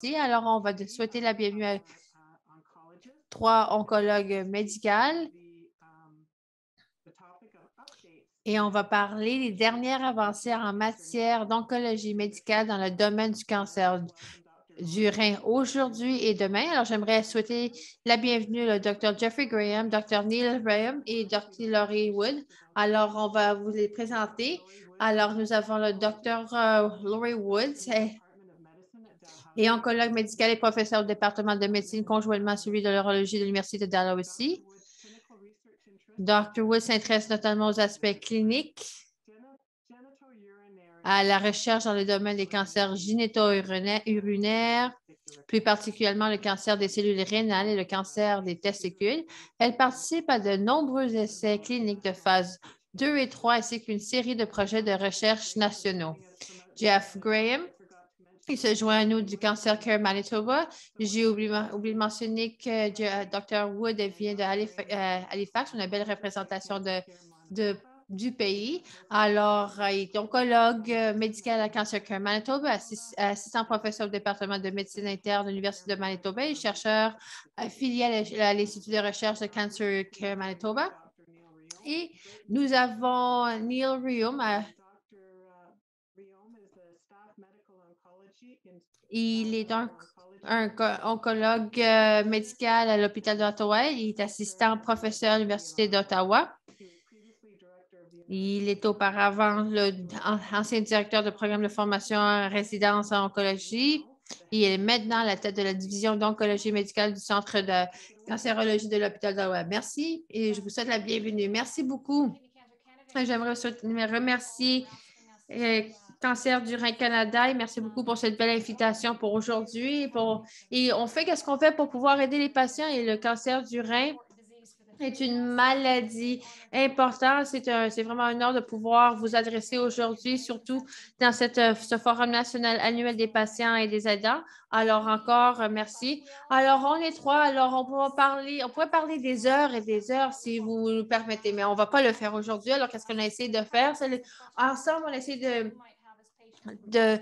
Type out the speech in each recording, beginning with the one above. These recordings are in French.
Alors, on va souhaiter la bienvenue à 3 oncologues médicaux et on va parler des dernières avancées en matière d'oncologie médicale dans le domaine du cancer du rein aujourd'hui et demain. Alors, j'aimerais souhaiter la bienvenue au Dr. Jeffrey Graham, Dr. Neil Graham et Dr. Laurie Wood. Alors, on va vous les présenter. Alors, nous avons le Dr. Laurie Wood et oncologue médical et professeur au département de médecine conjointement celui de l'urologie de l'Université de Dalhousie. Dr. Wood s'intéresse notamment aux aspects cliniques, à la recherche dans le domaine des cancers génito-urinaires, plus particulièrement le cancer des cellules rénales et le cancer des testicules. Elle participe à de nombreux essais cliniques de phase 2 et 3 ainsi qu'une série de projets de recherche nationaux. Jeff Graham, il se joint à nous du Cancer Care Manitoba. J'ai oublié de mentionner que Dr. Wood vient de Halifax, une belle représentation du pays. Alors, il est oncologue médical à Cancer Care Manitoba, assistant professeur au département de médecine interne de l'Université de Manitoba et chercheur affilié à l'Institut de recherche de Cancer Care Manitoba. Et nous avons Neil Rheaume. Il est un oncologue médical à l'hôpital d'Ottawa. Il est assistant professeur à l'Université d'Ottawa. Il est auparavant ancien directeur de programme de formation en résidence en oncologie. Il est maintenant à la tête de la division d'oncologie médicale du Centre de cancérologie de l'hôpital d'Ottawa. Merci et je vous souhaite la bienvenue. Merci beaucoup. J'aimerais remercier Cancer du rein Canada et merci beaucoup pour cette belle invitation pour aujourd'hui. Et on fait qu'est-ce qu'on fait pour pouvoir aider les patients et le cancer du rein est une maladie importante. C'est vraiment un honneur de pouvoir vous adresser aujourd'hui, surtout dans ce Forum national annuel des patients et des aidants. Alors encore, merci. Alors, on est 3. Alors, on pourrait parler des heures et des heures si vous nous permettez, mais on ne va pas le faire aujourd'hui. Alors, qu'est-ce qu'on a essayé de faire? Ensemble, on a essayé de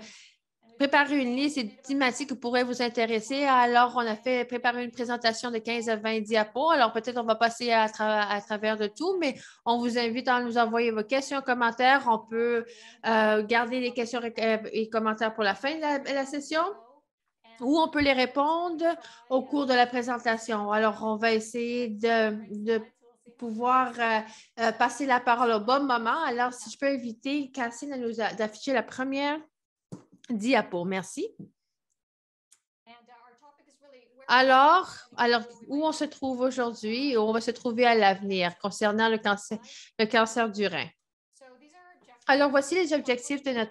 préparer une liste thématique qui pourrait vous intéresser. Alors, on a préparé une présentation de 15 à 20 diapos. Alors, peut-être on va passer à travers de tout, mais on vous invite à nous envoyer vos questions, commentaires. On peut garder les questions et commentaires pour la fin de la session ou on peut les répondre au cours de la présentation. Alors, on va essayer de pouvoir passer la parole au bon moment. Alors, si je peux inviter Cassine d'afficher la première diapo. Merci. Alors, où on se trouve aujourd'hui et où on va se trouver à l'avenir concernant le cancer du rein? Alors, voici les objectifs de notre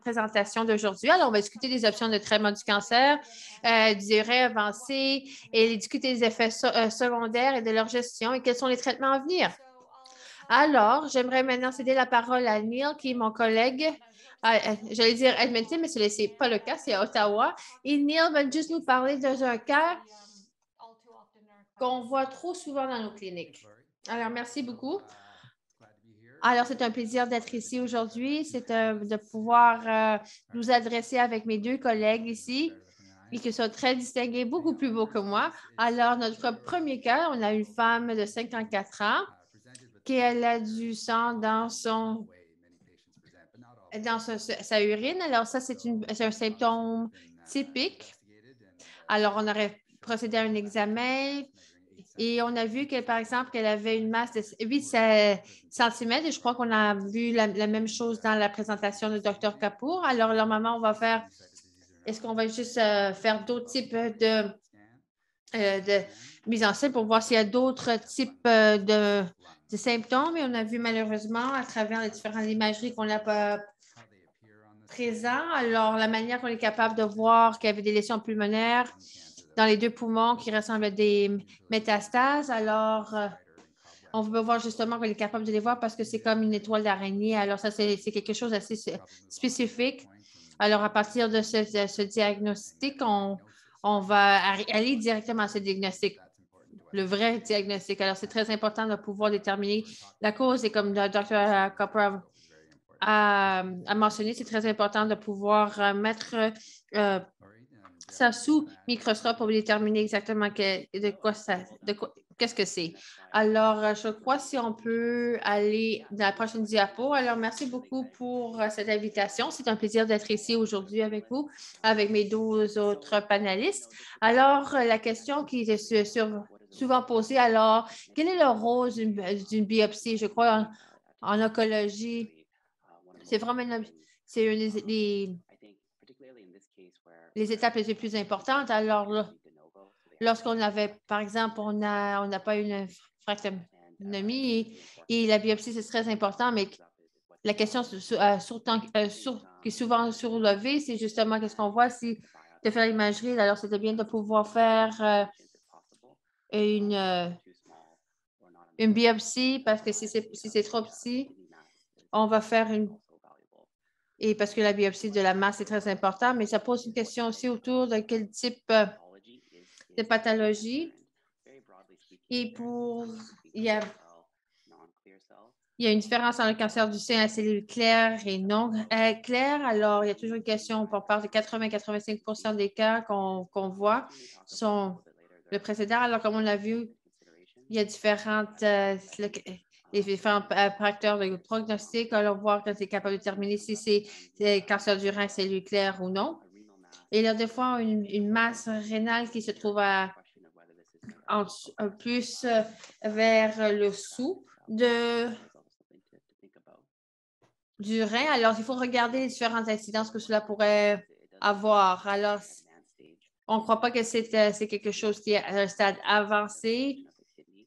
présentation d'aujourd'hui. Alors, on va discuter des options de traitement du cancer, du rein avancé et discuter des effets secondaires et de leur gestion et quels sont les traitements à venir. Alors, j'aimerais maintenant céder la parole à Neil, qui est mon collègue. J'allais dire Edmonton, mais ce n'est pas le cas, c'est à Ottawa. Et Neil va juste nous parler d'un cas qu'on voit trop souvent dans nos cliniques. Alors, merci beaucoup. Alors, c'est un plaisir d'être ici aujourd'hui. C'est de pouvoir nous adresser avec mes 2 collègues ici et qui sont très distingués, beaucoup plus beaux que moi. Alors, notre premier cas, on a une femme de 54 ans qui a du sang dans sa urine. Alors, ça, c'est un symptôme typique. Alors, on aurait procédé à un examen et on a vu que, par exemple, qu'elle avait une masse de 8 cm et je crois qu'on a vu la même chose dans la présentation de Dr. Kapoor. Alors, normalement, on va faire, est-ce qu'on va juste faire d'autres types de mise en scène pour voir s'il y a d'autres types de symptômes et on a vu malheureusement à travers les différentes imageries qu'on n'a pas présent. Alors, la manière qu'on est capable de voir qu'il y avait des lésions pulmonaires dans les 2 poumons qui ressemblent à des métastases. Alors, on peut voir justement qu'on est capable de les voir parce que c'est comme une étoile d'araignée. Alors, ça, c'est quelque chose d'assez spécifique. Alors, à partir de ce diagnostic, on va aller directement à ce diagnostic, le vrai diagnostic. Alors, c'est très important de pouvoir déterminer la cause et comme le Dr. Copper a mentionné, c'est très important de pouvoir mettre ça sous microscope pour déterminer exactement qu'est-ce que c'est. Alors, je crois si on peut aller dans la prochaine diapo. Alors, merci beaucoup pour cette invitation. C'est un plaisir d'être ici aujourd'hui avec vous, avec mes 12 autres panélistes. Alors, la question qui est souvent posée, alors, quel est le rôle d'une biopsie? Je crois en oncologie, c'est vraiment c'est les étapes les plus importantes. Alors, lorsqu'on avait, par exemple, on n'a pas une fractomie et la biopsie, c'est très important, mais la question qui est souvent soulevée, c'est justement qu'est-ce qu'on voit si de faire l'imagerie. Alors, c'était bien de pouvoir faire une biopsie parce que si c'est trop petit, on va faire et parce que la biopsie de la masse est très importante, mais ça pose une question aussi autour de quel type de pathologie. Et il y a une différence entre le cancer du sein à cellules claires et non claires. Alors, il y a toujours une question, on parle de 80-85 des cas qu'on voit sont le précédent. Alors, comme on l'a vu, il y a les différents facteurs de prognostic. Alors, voir quand tu es capable de déterminer si c'est cancer du rein, cellules claires ou non. Et il y a des fois une masse rénale qui se trouve plus vers le sous du rein. Alors, il faut regarder les différentes incidences que cela pourrait avoir. Alors, on ne croit pas que c'est quelque chose qui est à un stade avancé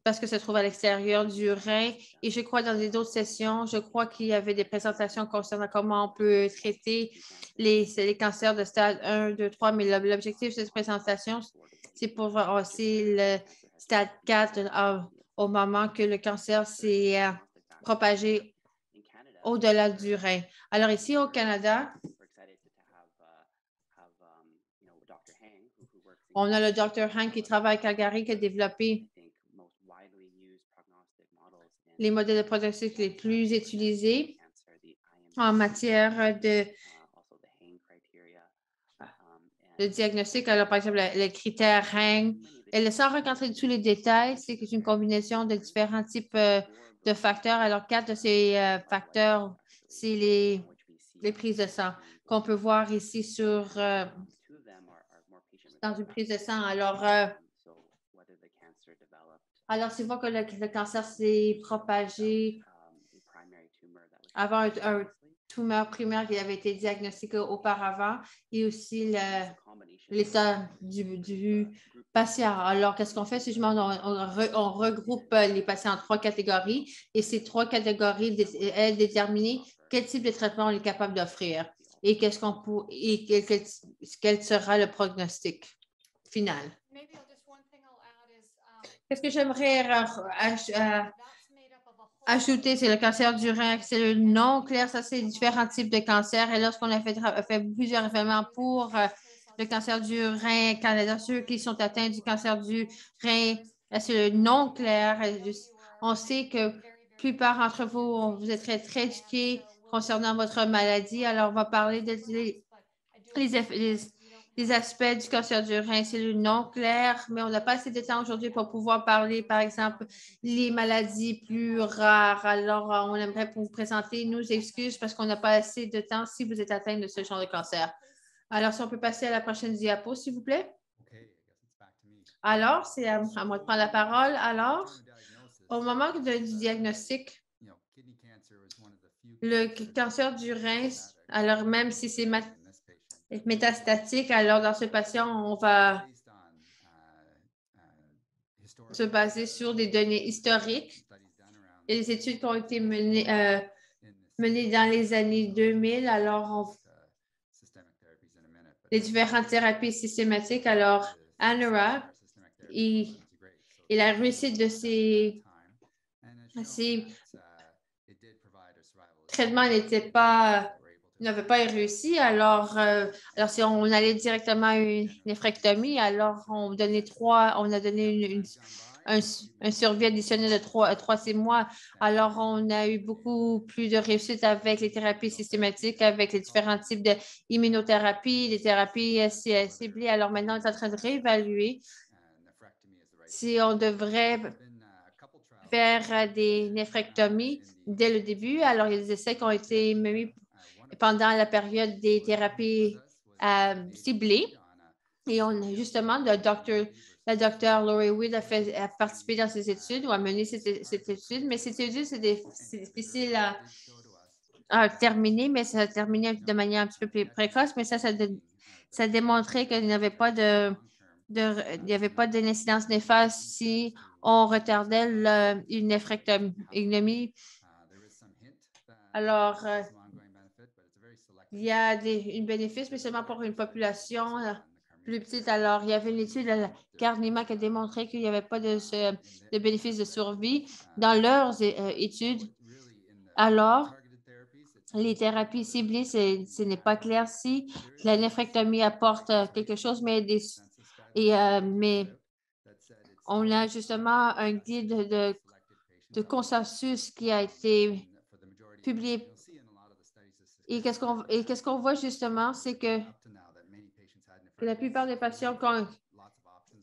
parce que ça se trouve à l'extérieur du rein. Et je crois dans les autres sessions, je crois qu'il y avait des présentations concernant comment on peut traiter les cancers de stade 1, 2, 3, mais l'objectif de cette présentation, c'est pour voir aussi le stade 4 au moment que le cancer s'est propagé au-delà du rein. Alors ici au Canada, on a le Dr. Hank qui travaille à Calgary, qui a développé les modèles de pronostic les plus utilisés en matière de diagnostic. Alors, par exemple, le critère Hang. Et sans rentrer tous les détails, c'est que c'est une combinaison de différents types de facteurs. Alors, 4 de ces facteurs, c'est les prises de sang qu'on peut voir ici dans une prise de sang. Alors c'est voir que le cancer s'est propagé avant un tumeur primaire qui avait été diagnostiqué auparavant et aussi l'état du patient. Alors, qu'est-ce qu'on fait? Si on regroupe les patients en 3 catégories et ces 3 catégories elles déterminer quel type de traitement on est capable d'offrir et quel sera le prognostic final. Qu'est-ce que j'aimerais ajouter, c'est le cancer du rein, c'est le non clair, ça c'est différents types de cancers. Et lorsqu'on a fait plusieurs événements pour le cancer du rein Canada, ceux qui sont atteints du cancer du rein, c'est le non clair. On sait que la plupart d'entre vous, vous êtes très, très éduqués concernant votre maladie. Alors, on va parler les aspects du cancer du rein, c'est le non clair, mais on n'a pas assez de temps aujourd'hui pour pouvoir parler, par exemple, les maladies plus rares. Alors, on aimerait vous présenter nos excuses parce qu'on n'a pas assez de temps si vous êtes atteint de ce genre de cancer. Alors, si on peut passer à la prochaine diapo, s'il vous plaît. Alors, c'est à moi de prendre la parole. Alors, au moment du diagnostic, le cancer du rein, alors même si c'est métastatique, alors dans ce patient, on va se baser sur des données historiques et les études qui ont été menées dans les années 2000. Alors, les différentes thérapies systématiques. Alors, ANORA et la réussite de ces traitements n'avait pas réussi. Alors si on allait directement à une néphrectomie, alors on a donné un survie additionnel de 3 à 6 mois. Alors, on a eu beaucoup plus de réussite avec les thérapies systématiques, avec les différents types d'immunothérapie, les thérapies ciblées. Alors, maintenant, on est en train de réévaluer si on devrait faire des néphrectomies dès le début. Alors, il y a des essais qui ont été menés pendant la période des thérapies ciblées. Et on a justement, la docteur Laurie Weed a participé dans ces études ou a mené cette étude, mais cette étude, c'est difficile à terminer, mais ça a terminé de manière un petit peu plus précoce, mais ça démontrait qu'il n'y avait pas il n'y avait pas d'incidence néfaste si on retardait une néphrectomie. Alors, il y a une bénéfice, mais seulement pour une population plus petite. Alors, il y avait une étude à la Carnima qui a démontré qu'il n'y avait pas de bénéfice de survie dans leurs études. Alors, les thérapies ciblées, ce n'est pas clair si la néphrectomie apporte quelque chose, mais on a justement un guide de consensus qui a été publié. Et qu'est-ce qu'on voit justement, c'est que la plupart des patients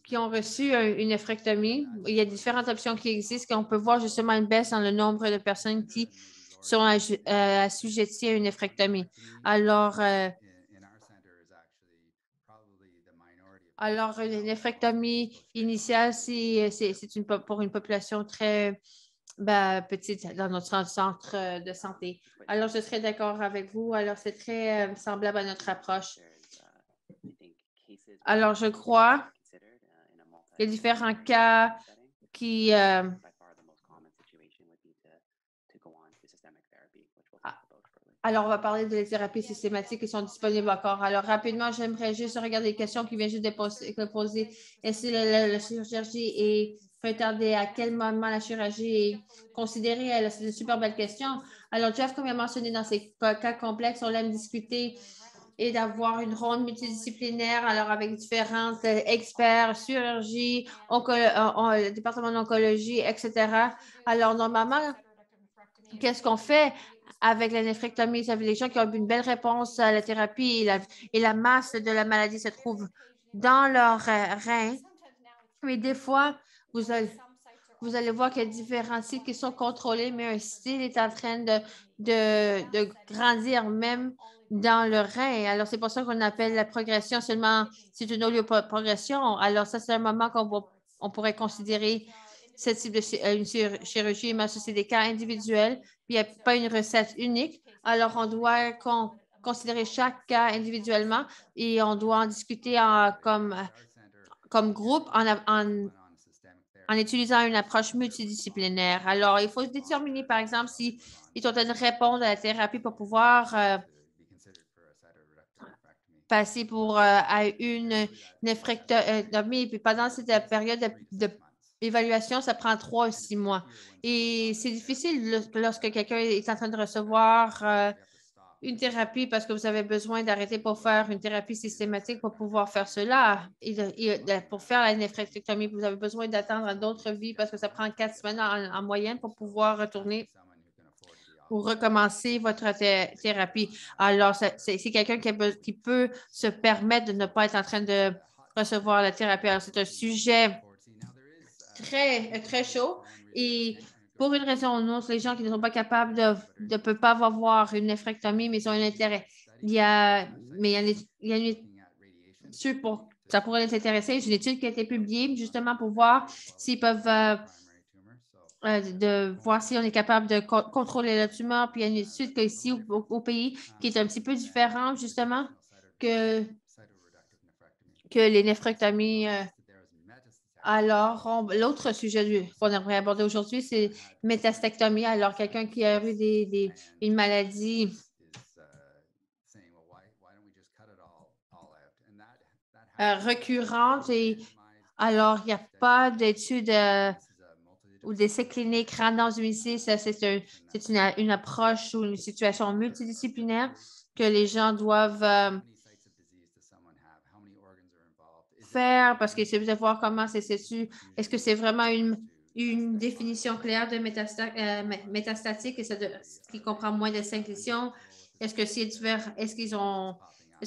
qui ont reçu une néphrectomie, il y a différentes options qui existent, qu'on peut voir justement une baisse dans le nombre de personnes qui sont assujetties à une néphrectomie. Alors, une néphrectomie initiale, c'est pour une population très petite dans notre centre de santé. Alors, je serais d'accord avec vous. Alors, c'est très semblable à notre approche. Alors, je crois qu'il y a différents cas qui alors, on va parler de les thérapies systématiques qui sont disponibles encore. Alors, rapidement, j'aimerais juste regarder les questions qui viennent juste de poser. Est-ce que la chirurgie est retardée? À quel moment la chirurgie est considérée? C'est une super belle question. Alors, Jeff, comme il a mentionné dans ces cas complexes, on aime discuter et d'avoir une ronde multidisciplinaire, alors avec différents experts, chirurgie, département d'oncologie, etc. Alors, normalement, qu'est-ce qu'on fait avec la néphrectomie? Ça veut dire les gens qui ont eu une belle réponse à la thérapie et la masse de la maladie se trouve dans leur rein. Mais des fois, vous allez voir qu'il y a différents sites qui sont contrôlés, mais un site est en train de grandir même dans le rein. Alors, c'est pour ça qu'on appelle la progression seulement, c'est une progression. Alors, ça, c'est un moment qu'on pourrait considérer ce type de une chirurgie, mais ça, c'est des cas individuels, puis il n'y a pas une recette unique. Alors, on doit considérer chaque cas individuellement et on doit en discuter comme groupe en utilisant une approche multidisciplinaire. Alors, il faut déterminer, par exemple, si ils sont en train de répondre à la thérapie pour pouvoir passer à une néphrectomie. Puis pendant cette période d'évaluation, ça prend 3 ou 6 mois. Et c'est difficile lorsque quelqu'un est en train de recevoir une thérapie parce que vous avez besoin d'arrêter pour faire une thérapie systématique pour pouvoir faire cela. Pour faire la néphrectomie, vous avez besoin d'attendre d'autres vies parce que ça prend 4 semaines en moyenne pour pouvoir retourner ou recommencer votre thérapie. Alors, c'est quelqu'un qui peut se permettre de ne pas être en train de recevoir la thérapie. Alors, c'est un sujet très, très chaud et pour une raison ou une autre, les gens qui ne sont pas capables ne peuvent pas avoir une néphrectomie, mais ils ont un intérêt. Il y a une étude ça pourrait les intéresser. J'ai une étude qui a été publiée justement pour voir s'ils peuvent de voir si on est capable de contrôler la tumeur. Puis il y a une étude ici au pays qui est un petit peu différente justement que les néphrectomies. Alors, l'autre sujet qu'on aimerait aborder aujourd'hui, c'est métastectomie. Alors, quelqu'un qui a eu une maladie récurrente et alors, il n'y a pas d'études ou d'essais cliniques random ici. C'est une approche ou une situation multidisciplinaire que les gens doivent faire parce qu'il essaie de voir comment est-ce que c'est vraiment une définition claire de métastatique et qui comprend moins de 5 lésions? Est-ce que c'est divers? Est-ce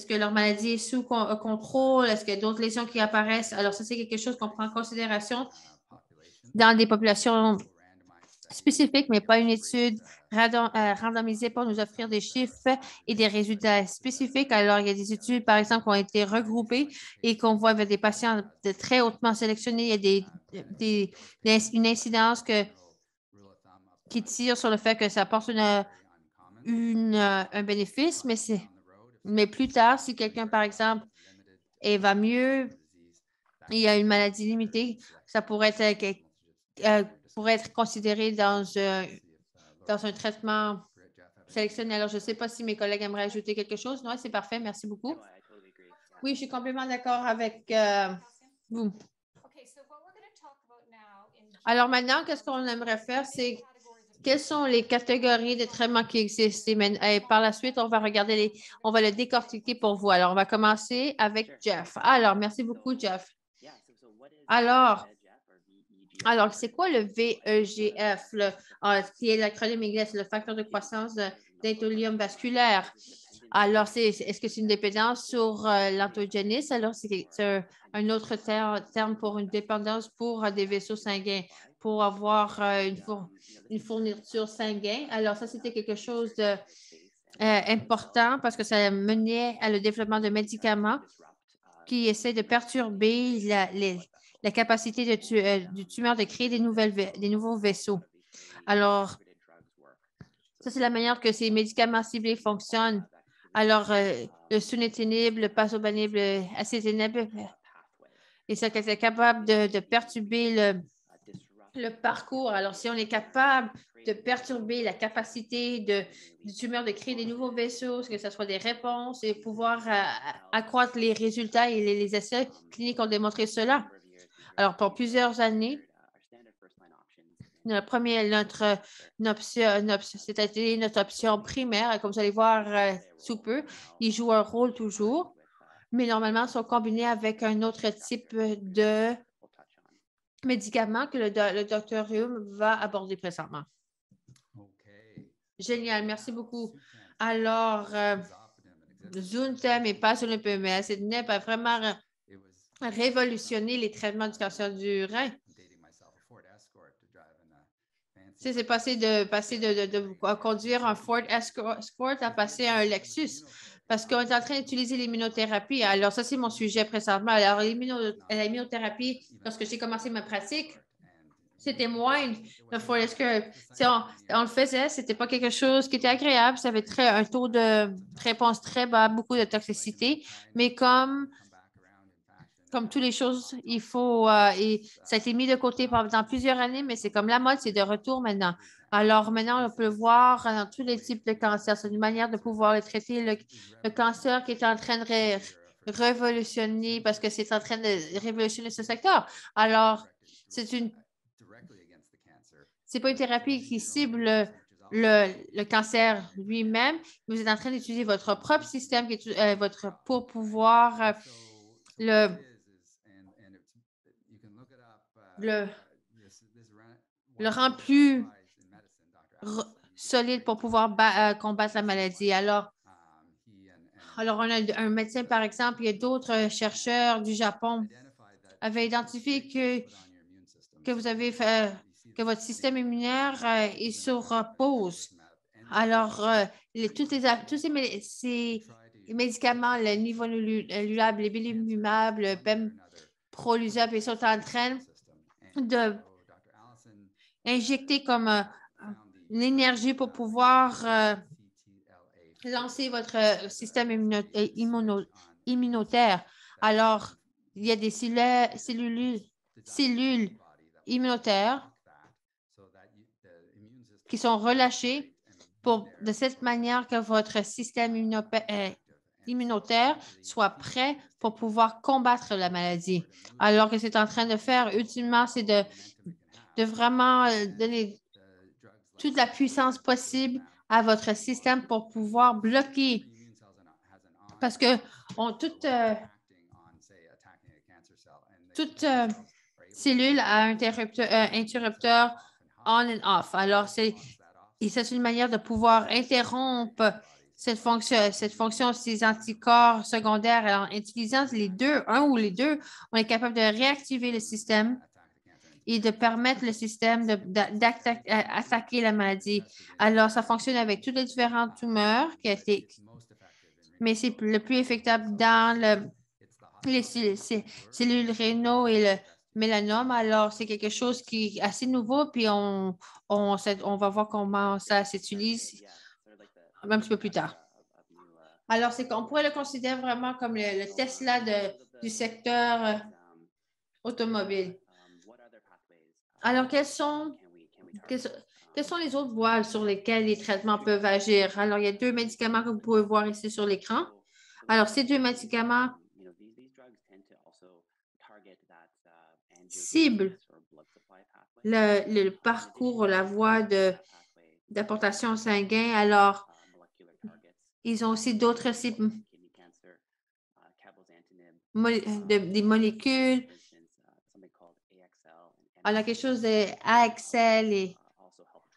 que leur maladie est sous contrôle? Est-ce qu'il y a d'autres lésions qui apparaissent? Alors, ça, c'est quelque chose qu'on prend en considération dans des populations spécifiques, mais pas une étude randomisée pour nous offrir des chiffres et des résultats spécifiques. Alors, il y a des études, par exemple, qui ont été regroupées et qu'on voit avec des patients très hautement sélectionnés. Il y a une incidence qui tire sur le fait que ça apporte un bénéfice, mais plus tard, si quelqu'un, par exemple, va mieux, il y a une maladie limitée, ça pourrait être considéré dans un traitement sélectionné. Alors, je ne sais pas si mes collègues aimeraient ajouter quelque chose. Non, c'est parfait. Merci beaucoup. Oui, je suis complètement d'accord avec vous. Alors maintenant, qu'est-ce qu'on aimerait faire, c'est quelles sont les catégories de traitements qui existent. Et par la suite, on va on va le décortiquer pour vous. Alors, on va commencer avec Jeff. Alors, merci beaucoup, Jeff. Alors, c'est quoi le VEGF, qui est l'acronyme anglais, c'est le facteur de croissance d'endothelium vasculaire? Alors, est-ce que c'est une dépendance sur l'anthogénèse? Alors, c'est un autre terme pour une dépendance pour des vaisseaux sanguins, pour avoir une fourniture sanguine. Alors, ça, c'était quelque chose de important parce que ça menait à le développement de médicaments qui essaient de perturber la capacité du tumeur de créer des nouveaux vaisseaux. Alors, ça, c'est la manière que ces médicaments ciblés fonctionnent. Alors, le sunitinib, le pazopanib, le acétinib, et ça, c'est capable de perturber le parcours. Alors, si on est capable de perturber la capacité du tumeur de créer des nouveaux vaisseaux, que ce soit des réponses et pouvoir accroître les résultats et les essais cliniques ont démontré cela. Alors, pour plusieurs années, c'était notre option primaire. Comme vous allez voir sous peu, il joue un rôle toujours, mais normalement, ils sont combinés avec un autre type de médicament que le Dr. Hume va aborder présentement. Génial, merci beaucoup. Alors, Zuntem et Pazopanib, c'est a vraiment révolutionné les traitements du cancer du rein. C'est passer de conduire un Ford Escort à passer à un Lexus parce qu'on est en train d'utiliser l'immunothérapie. Alors, ça, c'est mon sujet présentement. Alors, l'immunothérapie, lorsque j'ai commencé ma pratique, c'était moins le Ford Escort. Si on le faisait, ce n'était pas quelque chose qui était agréable. Ça avait un taux de réponse très bas, beaucoup de toxicité, mais comme toutes les choses, il faut, et ça a été mis de côté pendant plusieurs années, mais c'est comme la mode, c'est de retour maintenant. Alors maintenant, on peut le voir dans tous les types de cancers. C'est une manière de pouvoir le traiter, le cancer qui est en train de révolutionner parce que c'est en train de révolutionner ce secteur. Alors, c'est pas une thérapie qui cible le cancer lui-même. Vous êtes en train d'utiliser votre propre système pour pouvoir le rend plus solide pour pouvoir combattre la maladie. Alors, on a un médecin, par exemple, il y a d'autres chercheurs du Japon avaient identifié que vous avez fait, que votre système immunitaire est sur pause. Alors, tous ces médicaments, le nivolumab, le belimumab, le pembrolizumab, ils sont en train d'injecter comme l'énergie pour pouvoir lancer votre système immunitaire. Alors, il y a des cellules immunitaires qui sont relâchées de cette manière que votre système immunitaire soit prêt pour pouvoir combattre la maladie. Alors que c'est en train de faire, ultimement, c'est de vraiment donner toute la puissance possible à votre système pour pouvoir bloquer. Parce que toute cellule a un interrupteur on and off. Alors, c'est une manière de pouvoir interrompre cette fonction, ces anticorps secondaires. Alors, en utilisant les deux, un ou les deux, on est capable de réactiver le système et de permettre le système d'attaquer la maladie. Alors, ça fonctionne avec toutes les différentes tumeurs mais c'est le plus effectable dans les cellules rénaux et le mélanome. Alors, c'est quelque chose qui est assez nouveau, puis on va voir comment ça s'utilise un petit peu plus tard. Alors, c'est qu'on pourrait le considérer vraiment comme le Tesla du secteur automobile. Alors, quelles sont les autres voies sur lesquelles les traitements peuvent agir? Alors, il y a deux médicaments que vous pouvez voir ici sur l'écran. Alors, ces deux médicaments ciblent le parcours, la voie d'apportation sanguine. Alors, ils ont aussi d'autres cibles, des molécules. Alors, quelque chose de AXL et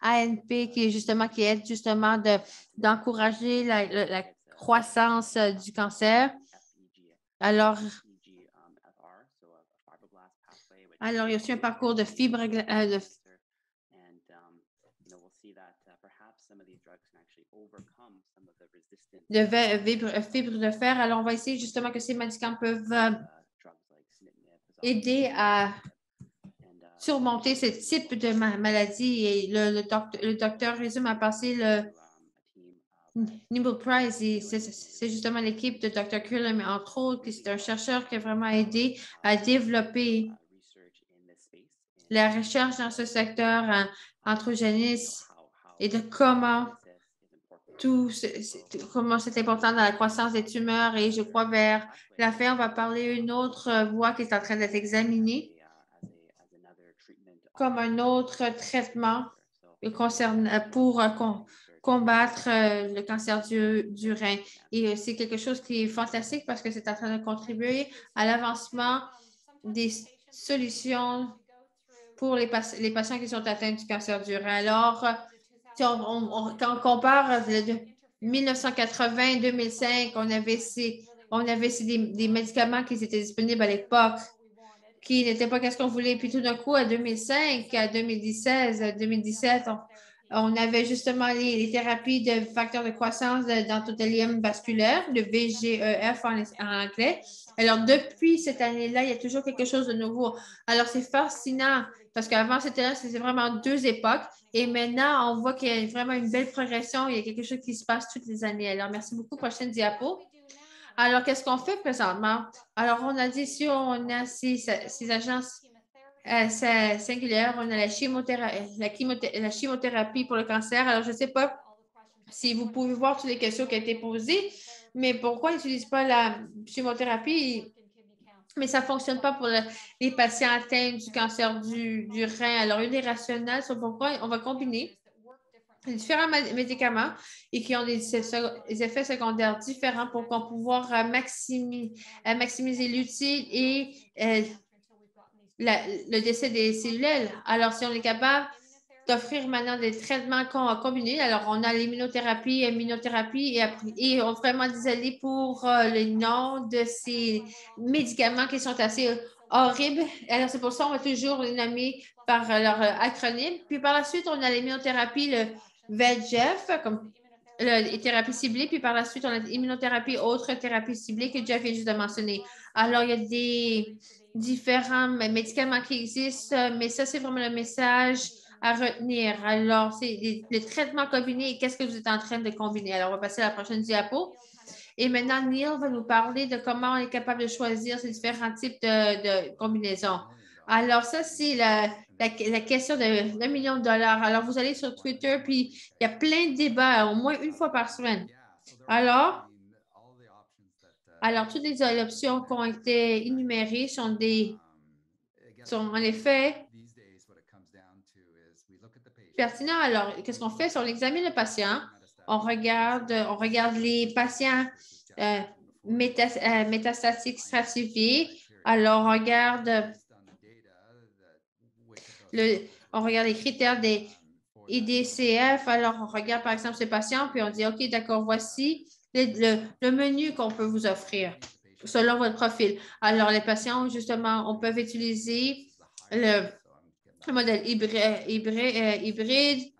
ANP qui aide justement d'encourager la croissance du cancer. Alors, il y a aussi un parcours de fibres fibres de fer. Alors, on va essayer justement que ces médicaments peuvent aider à surmonter ce type de maladie. Et le docteur résume à passer le Nobel Prize. C'est justement l'équipe de Dr. Cullum, entre autres, qui c'est un chercheur qui a vraiment aidé à développer la recherche dans ce secteur androgéniste et de comment c'est important dans la croissance des tumeurs. Et je crois vers la fin, on va parler d'une autre voie qui est en train d'être examinée comme un autre traitement pour combattre le cancer du rein. Et c'est quelque chose qui est fantastique parce que c'est en train de contribuer à l'avancement des solutions pour les patients qui sont atteints du cancer du rein. Alors, quand on compare de 1980 2005, on avait des médicaments qui étaient disponibles à l'époque qui n'étaient pas qu'est-ce qu'on voulait. Puis tout d'un coup, à 2005, à 2016, à 2017, on avait justement les thérapies de facteurs de croissance d'endothélien vasculaire, le VGEF en anglais. Alors, depuis cette année-là, il y a toujours quelque chose de nouveau. Alors, c'est fascinant parce qu'avant, c'était vraiment deux époques. Et maintenant, on voit qu'il y a vraiment une belle progression. Il y a quelque chose qui se passe toutes les années. Alors, merci beaucoup. Prochaine diapo. Alors, qu'est-ce qu'on fait présentement? Alors, on a dit si on a ces agences singulières, on a la chimiothérapie pour le cancer. Alors, je ne sais pas si vous pouvez voir toutes les questions qui ont été posées, mais pourquoi ils n'utilisent pas la chimiothérapie? Mais ça ne fonctionne pas pour les patients atteints du cancer du rein. Alors, une des rationnels, c'est pourquoi on va combiner différents médicaments et qui ont des effets secondaires différents pour qu'on puisse maximiser l'utile et le décès des cellules. Alors, si on est capable d'offrir maintenant des traitements combinés, alors on a l'immunothérapie, et on vraiment désolé pour le nom de ces médicaments qui sont assez horribles. Alors, c'est pour ça qu'on va toujours les nommer par leur acronyme. Puis par la suite, on a l'immunothérapie, le VEGF, comme les thérapies ciblées, puis par la suite, on a l'immunothérapie, autre thérapie ciblée que Jeff vient juste de mentionner. Alors, il y a des différents médicaments qui existent, mais ça, c'est vraiment le message à retenir. Alors, c'est les traitements combinés et qu'est-ce que vous êtes en train de combiner. Alors, on va passer à la prochaine diapo. Et maintenant, Neil va nous parler de comment on est capable de choisir ces différents types de combinaisons. Alors, ça, c'est la question de $1 million. Alors, vous allez sur Twitter, puis il y a plein de débats, au moins une fois par semaine. Alors, toutes les options qui ont été énumérées sont en effet pertinentes. Alors, qu'est-ce qu'on fait? Si on examine le patient, on regarde les patients métastatique stratifié. Alors, on regarde les critères des IDCF. Alors, on regarde par exemple ce patient, puis on dit, OK, d'accord, voici le menu qu'on peut vous offrir selon votre profil. Alors, les patients, justement, on peut utiliser le modèle hybride.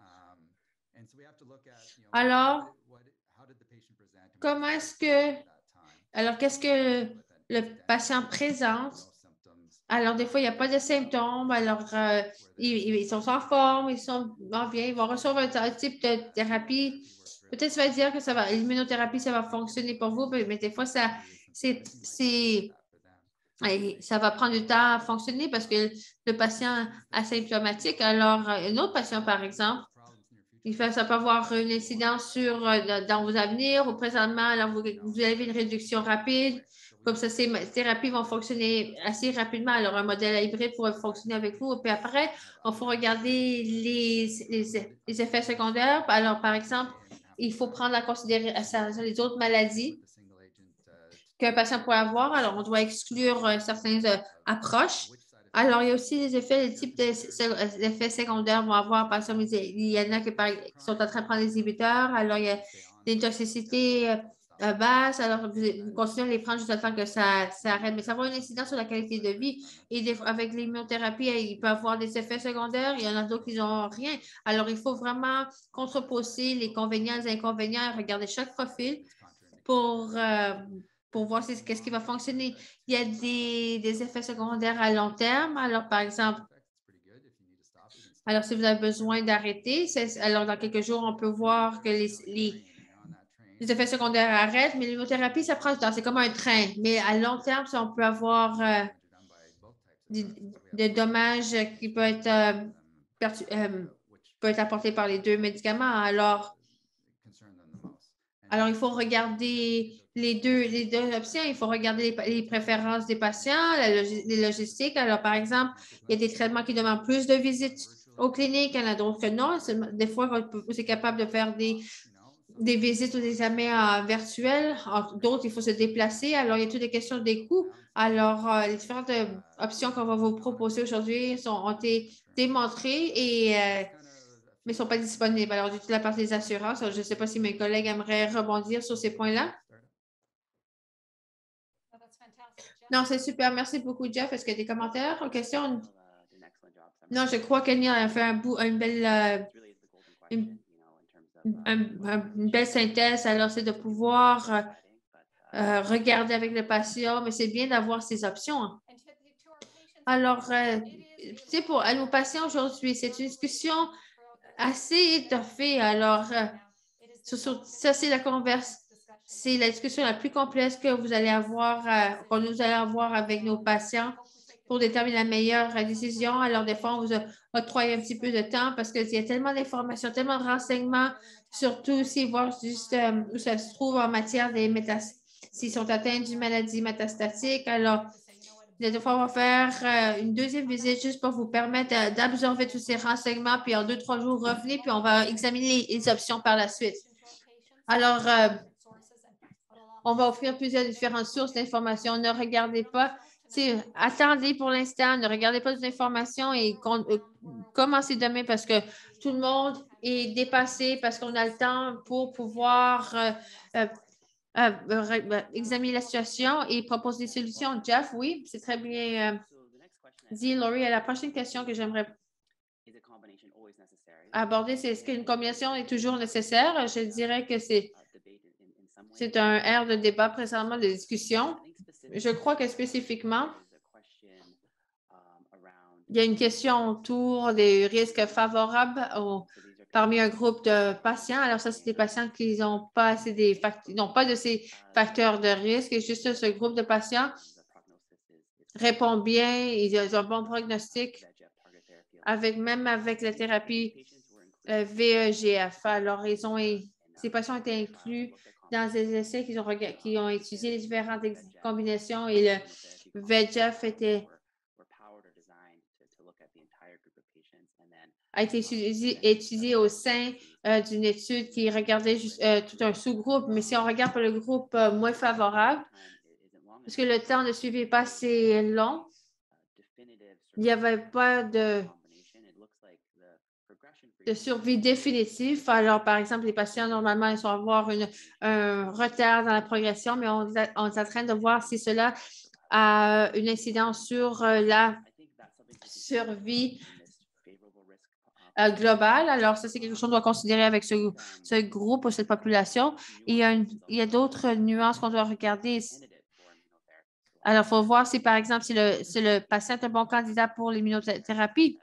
Alors, comment est-ce que, alors, qu'est-ce que le patient présente? Alors, des fois, il n'y a pas de symptômes. Alors, ils sont en forme, ils sont bien, ils vont recevoir un type de thérapie. Peut-être ça va dire que l'immunothérapie, ça va fonctionner pour vous, mais des fois, ça va prendre du temps à fonctionner parce que le patient asymptomatique. Alors, un autre patient, par exemple, ça peut avoir une incidence dans vos avenirs ou présentement, alors vous avez une réduction rapide. Comme ça, ces thérapies vont fonctionner assez rapidement. Alors, un modèle hybride pourrait fonctionner avec vous. Puis après, il faut regarder les effets secondaires. Alors, par exemple, il faut prendre en considération les autres maladies qu'un patient pourrait avoir. Alors, on doit exclure certaines approches. Alors, il y a aussi les types d'effets secondaires vont avoir, par exemple, il y en a qui sont en train de prendre des inhibiteurs. Alors, il y a des toxicités basses. Alors, vous continuez à les prendre jusqu'à temps que ça arrête. Mais ça va avoir une incidence sur la qualité de vie. Et avec l'immunothérapie, il peut avoir des effets secondaires. Il y en a d'autres qui n'ont rien. Alors, il faut vraiment contreposer les convénients et les inconvénients et regarder chaque profil pour voir qu'est-ce qui va fonctionner. Il y a des effets secondaires à long terme. Alors, par exemple, alors si vous avez besoin d'arrêter, alors dans quelques jours, on peut voir que les effets secondaires arrêtent, mais l'immunothérapie, ça prend du temps. C'est comme un train. Mais à long terme, on peut avoir des dommages qui peuvent être apportés par les deux médicaments. Alors, il faut regarder les deux options. Il faut regarder les préférences des patients, les logistiques. Alors, par exemple, il y a des traitements qui demandent plus de visites aux cliniques. Il y en a d'autres que non. Des fois, vous êtes capable de faire des visites ou des examens virtuels. D'autres, il faut se déplacer. Alors, il y a toutes les questions des coûts. Alors, les différentes options qu'on va vous proposer aujourd'hui ont été démontrées mais ne sont pas disponibles. Alors, du tout la partie des assurances, je ne sais pas si mes collègues aimeraient rebondir sur ces points-là. Non, c'est super. Merci beaucoup, Jeff. Est-ce qu'il y a des commentaires ou questions? Non, je crois que Neil a fait une belle synthèse. Alors, c'est de pouvoir regarder avec le patient, mais c'est bien d'avoir ces options. Alors, pour nos patients aujourd'hui, c'est une discussion assez étoffée. Alors, ça, c'est la discussion la plus complexe que nous allons avoir avec nos patients pour déterminer la meilleure décision. Alors, des fois, on vous octroie un petit peu de temps parce qu'il y a tellement d'informations, tellement de renseignements, surtout voir juste où ça se trouve en matière des s'ils sont atteints d'une maladie métastatique. Alors, des fois, on va faire une deuxième visite juste pour vous permettre d'absorber tous ces renseignements, puis en 2-3 jours, revenez, puis on va examiner les options par la suite. Alors, on va offrir plusieurs différentes sources d'informations. Ne regardez pas, attendez pour l'instant, ne regardez pas les informations et commencez demain parce que tout le monde est dépassé parce qu'on a le temps pour pouvoir examiner la situation et proposer des solutions. Jeff, oui, c'est très bien dit, Laurie. La prochaine question que j'aimerais aborder, c'est est-ce qu'une combinaison est toujours nécessaire? Je dirais que c'est un air de débat présentement, de discussion. Je crois que spécifiquement, il y a une question autour des risques favorables parmi un groupe de patients. Alors, ça, c'est des patients qui n'ont pas n'ont pas de ces facteurs de risque. Et juste ce groupe de patients répond bien, ils ont un bon prognostic, même avec la thérapie VEGF. Alors, ces patients ont été inclus dans des essais qui ont étudié les différentes combinaisons et le VEGF a été étudié au sein d'une étude qui regardait juste, tout un sous-groupe, mais si on regarde pour le groupe moins favorable, parce que le temps ne suivait pas assez long, il n'y avait pas de survie définitive. Alors, par exemple, les patients, normalement, ils vont avoir un retard dans la progression, mais on est en train de voir si cela a une incidence sur la survie globale. Alors, ça, c'est quelque chose qu'on doit considérer avec ce groupe ou cette population. Il y a d'autres nuances qu'on doit regarder. Alors, il faut voir si, par exemple, si le patient est un bon candidat pour l'immunothérapie.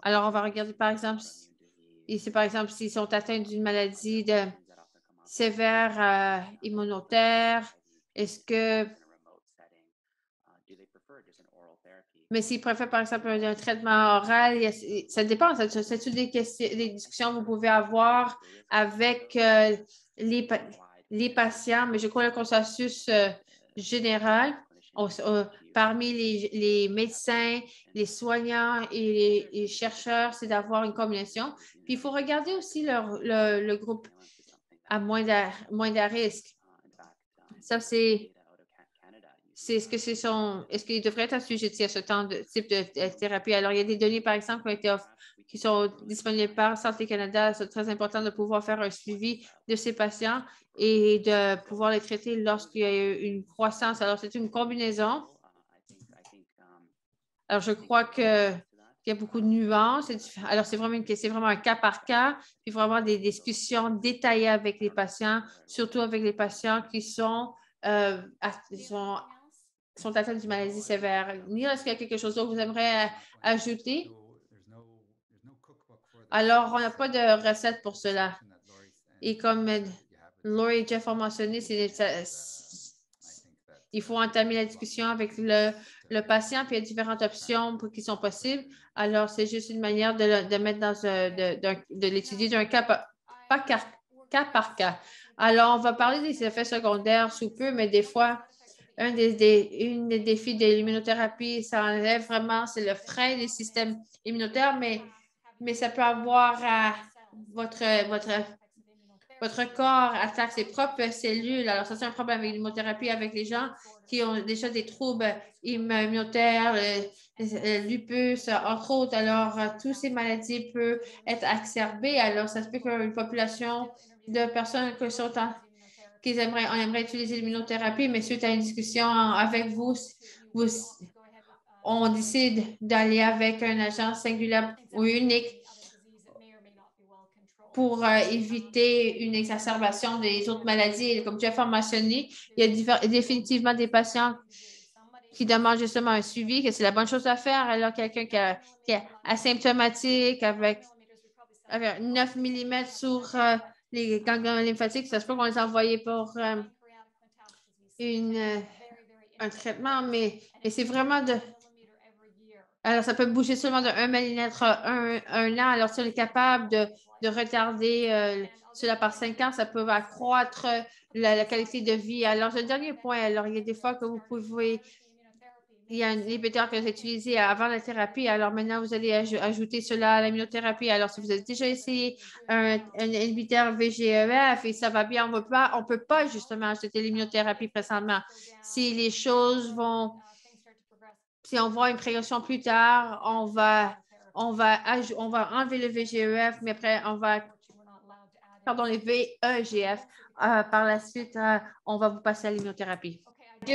Alors, on va regarder, par exemple, s'ils sont atteints d'une maladie sévère immunitaire. Est-ce que Mais s'ils préfèrent, par exemple, un traitement oral, ça dépend. C'est toutes des discussions que vous pouvez avoir avec les patients, mais je crois que le consensus général parmi les médecins, les soignants et les chercheurs, c'est d'avoir une combinaison. Puis il faut regarder aussi le groupe à moins de risque. Ça, est-ce qu'il devrait être assujetti à ce type de thérapie? Alors, il y a des données, par exemple, qui sont disponibles par Santé Canada. C'est très important de pouvoir faire un suivi de ces patients et de pouvoir les traiter lorsqu'il y a une croissance. Alors, c'est une combinaison. Alors, je crois qu'il y a beaucoup de nuances. Alors, c'est vraiment un cas par cas, puis vraiment des discussions détaillées avec les patients, surtout avec les patients qui sont atteints d'une maladie sévère. Neil, est-ce qu'il y a quelque chose d'autre que vous aimeriez ajouter? Alors, on n'a pas de recette pour cela. Et comme Laurie et Jeff ont mentionné, il faut entamer la discussion avec le patient, puis il y a différentes options qui sont possibles. Alors, c'est juste une manière de mettre de l'étudier d'un cas par cas. Alors, on va parler des effets secondaires sous peu, mais des fois, une des défis de l'immunothérapie, ça enlève vraiment, c'est le frein des systèmes immunitaires, mais ça peut avoir votre corps attaque ses propres cellules. Alors, ça, c'est un problème avec l'immunothérapie avec les gens qui ont déjà des troubles immunitaires, le lupus, entre autres. Alors, toutes ces maladies peuvent être exacerbées. Alors, ça se peut qu'une population de personnes on aimerait utiliser l'immunothérapie, mais suite à une discussion avec vous, on décide d'aller avec un agent singulier ou unique pour éviter une exacerbation des autres maladies. Et comme Jeff a mentionné, il y a définitivement des patients qui demandent justement un suivi, que c'est la bonne chose à faire. Alors, quelqu'un qui est asymptomatique avec 9 mm sur les ganglions lymphatiques, ça se peut qu'on les envoie pour un traitement, mais c'est vraiment de. Alors, ça peut bouger seulement de 1 millimètre un an. Alors, si on est capable de retarder cela par 5 ans, ça peut accroître la qualité de vie. Alors, le dernier point, alors, il y a des fois que vous pouvez. Il y a un inhibiteur que vous utilisez avant la thérapie. Alors, maintenant, vous allez ajouter cela à l'immunothérapie. Alors, si vous avez déjà essayé un inhibiteur VGEF et ça va bien, on peut pas justement ajouter l'immunothérapie présentement. Si les choses vont Si on voit une progression plus tard, on va enlever le VGEF, mais après, les VEGF. Par la suite, on va vous passer à l'immunothérapie. Je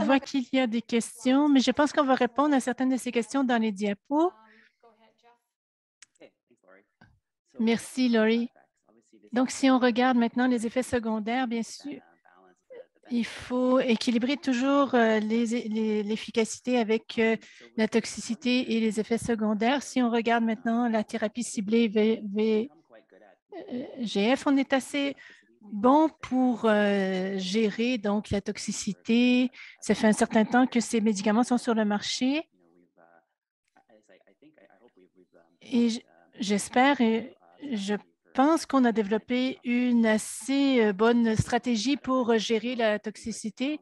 vois qu'il y a des questions, mais je pense qu'on va répondre à certaines de ces questions dans les diapos. Merci, Laurie. Donc, si on regarde maintenant les effets secondaires, bien sûr, il faut équilibrer toujours l'efficacité avec la toxicité et les effets secondaires. Si on regarde maintenant la thérapie ciblée VGF, on est assez bon pour gérer donc la toxicité. Ça fait un certain temps que ces médicaments sont sur le marché. Et j'espère et je pense qu'on a développé une assez bonne stratégie pour gérer la toxicité.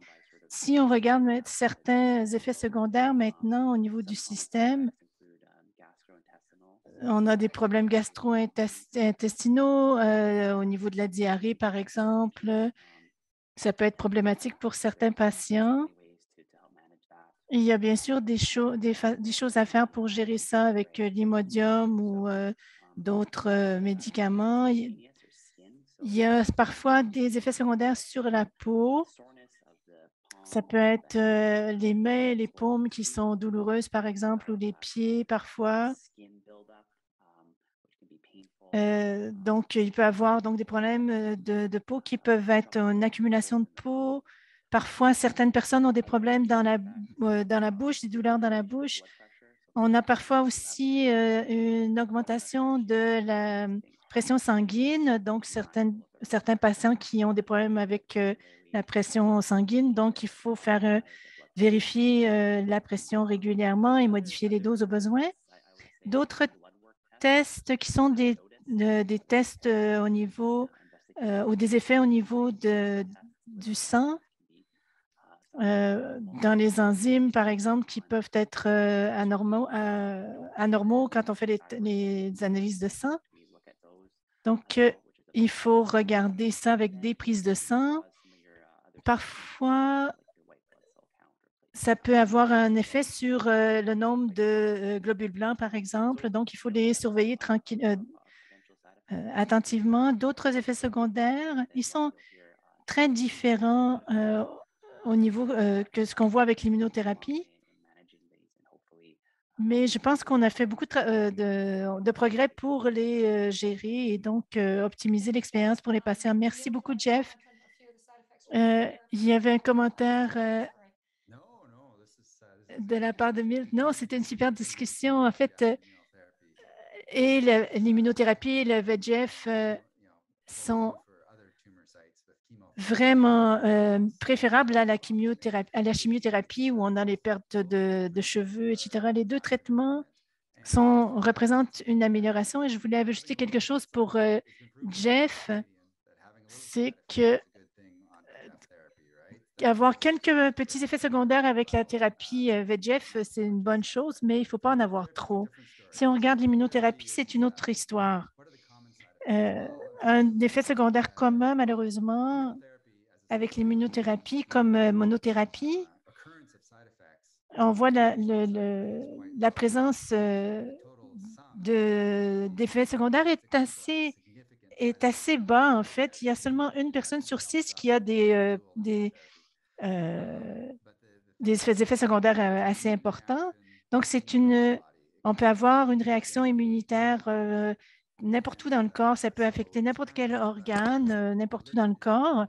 Si on regarde certains effets secondaires maintenant au niveau du système, On a des problèmes gastro-intestinaux au niveau de la diarrhée, par exemple. Ça peut être problématique pour certains patients. Il y a bien sûr des choses à faire pour gérer ça avec l'Imodium ou d'autres médicaments. Il y a parfois des effets secondaires sur la peau. Ça peut être les mains, les paumes qui sont douloureuses, par exemple, ou les pieds parfois. Donc, il peut y avoir donc, des problèmes de peau qui peuvent être une accumulation de peau. Parfois, certaines personnes ont des problèmes dans la bouche, des douleurs dans la bouche. On a parfois aussi une augmentation de la pression sanguine, donc certains patients qui ont des problèmes avec la pression sanguine. Donc, il faut faire vérifier la pression régulièrement et modifier les doses au besoin. D'autres tests qui sont des tests au niveau ou des effets au niveau du sang, dans les enzymes, par exemple, qui peuvent être anormaux quand on fait les analyses de sang. Donc, il faut regarder ça avec des prises de sang. Parfois, ça peut avoir un effet sur le nombre de globules blancs, par exemple. Donc, il faut les surveiller attentivement. D'autres effets secondaires, ils sont très différents au niveau que ce qu'on voit avec l'immunothérapie. Mais je pense qu'on a fait beaucoup de progrès pour les gérer et donc optimiser l'expérience pour les patients. Merci beaucoup, Jeff. Il y avait un commentaire de la part de Milt. Non, c'était une super discussion. En fait, et l'immunothérapie et le VEGF sont vraiment préférables à la chimiothérapie où on a les pertes de cheveux, etc. Les deux traitements représentent une amélioration et je voulais ajouter quelque chose pour Jeff, c'est que avoir quelques petits effets secondaires avec la thérapie VEGF, c'est une bonne chose, mais il ne faut pas en avoir trop. Si on regarde l'immunothérapie, c'est une autre histoire. Un effet secondaire commun, malheureusement, avec l'immunothérapie comme monothérapie, on voit la présence d'effets secondaires est assez bas, en fait. Il y a seulement une personne sur 6 qui a euh, des effets secondaires assez importants. Donc, on peut avoir une réaction immunitaire n'importe où dans le corps. Ça peut affecter n'importe quel organe, n'importe où dans le corps.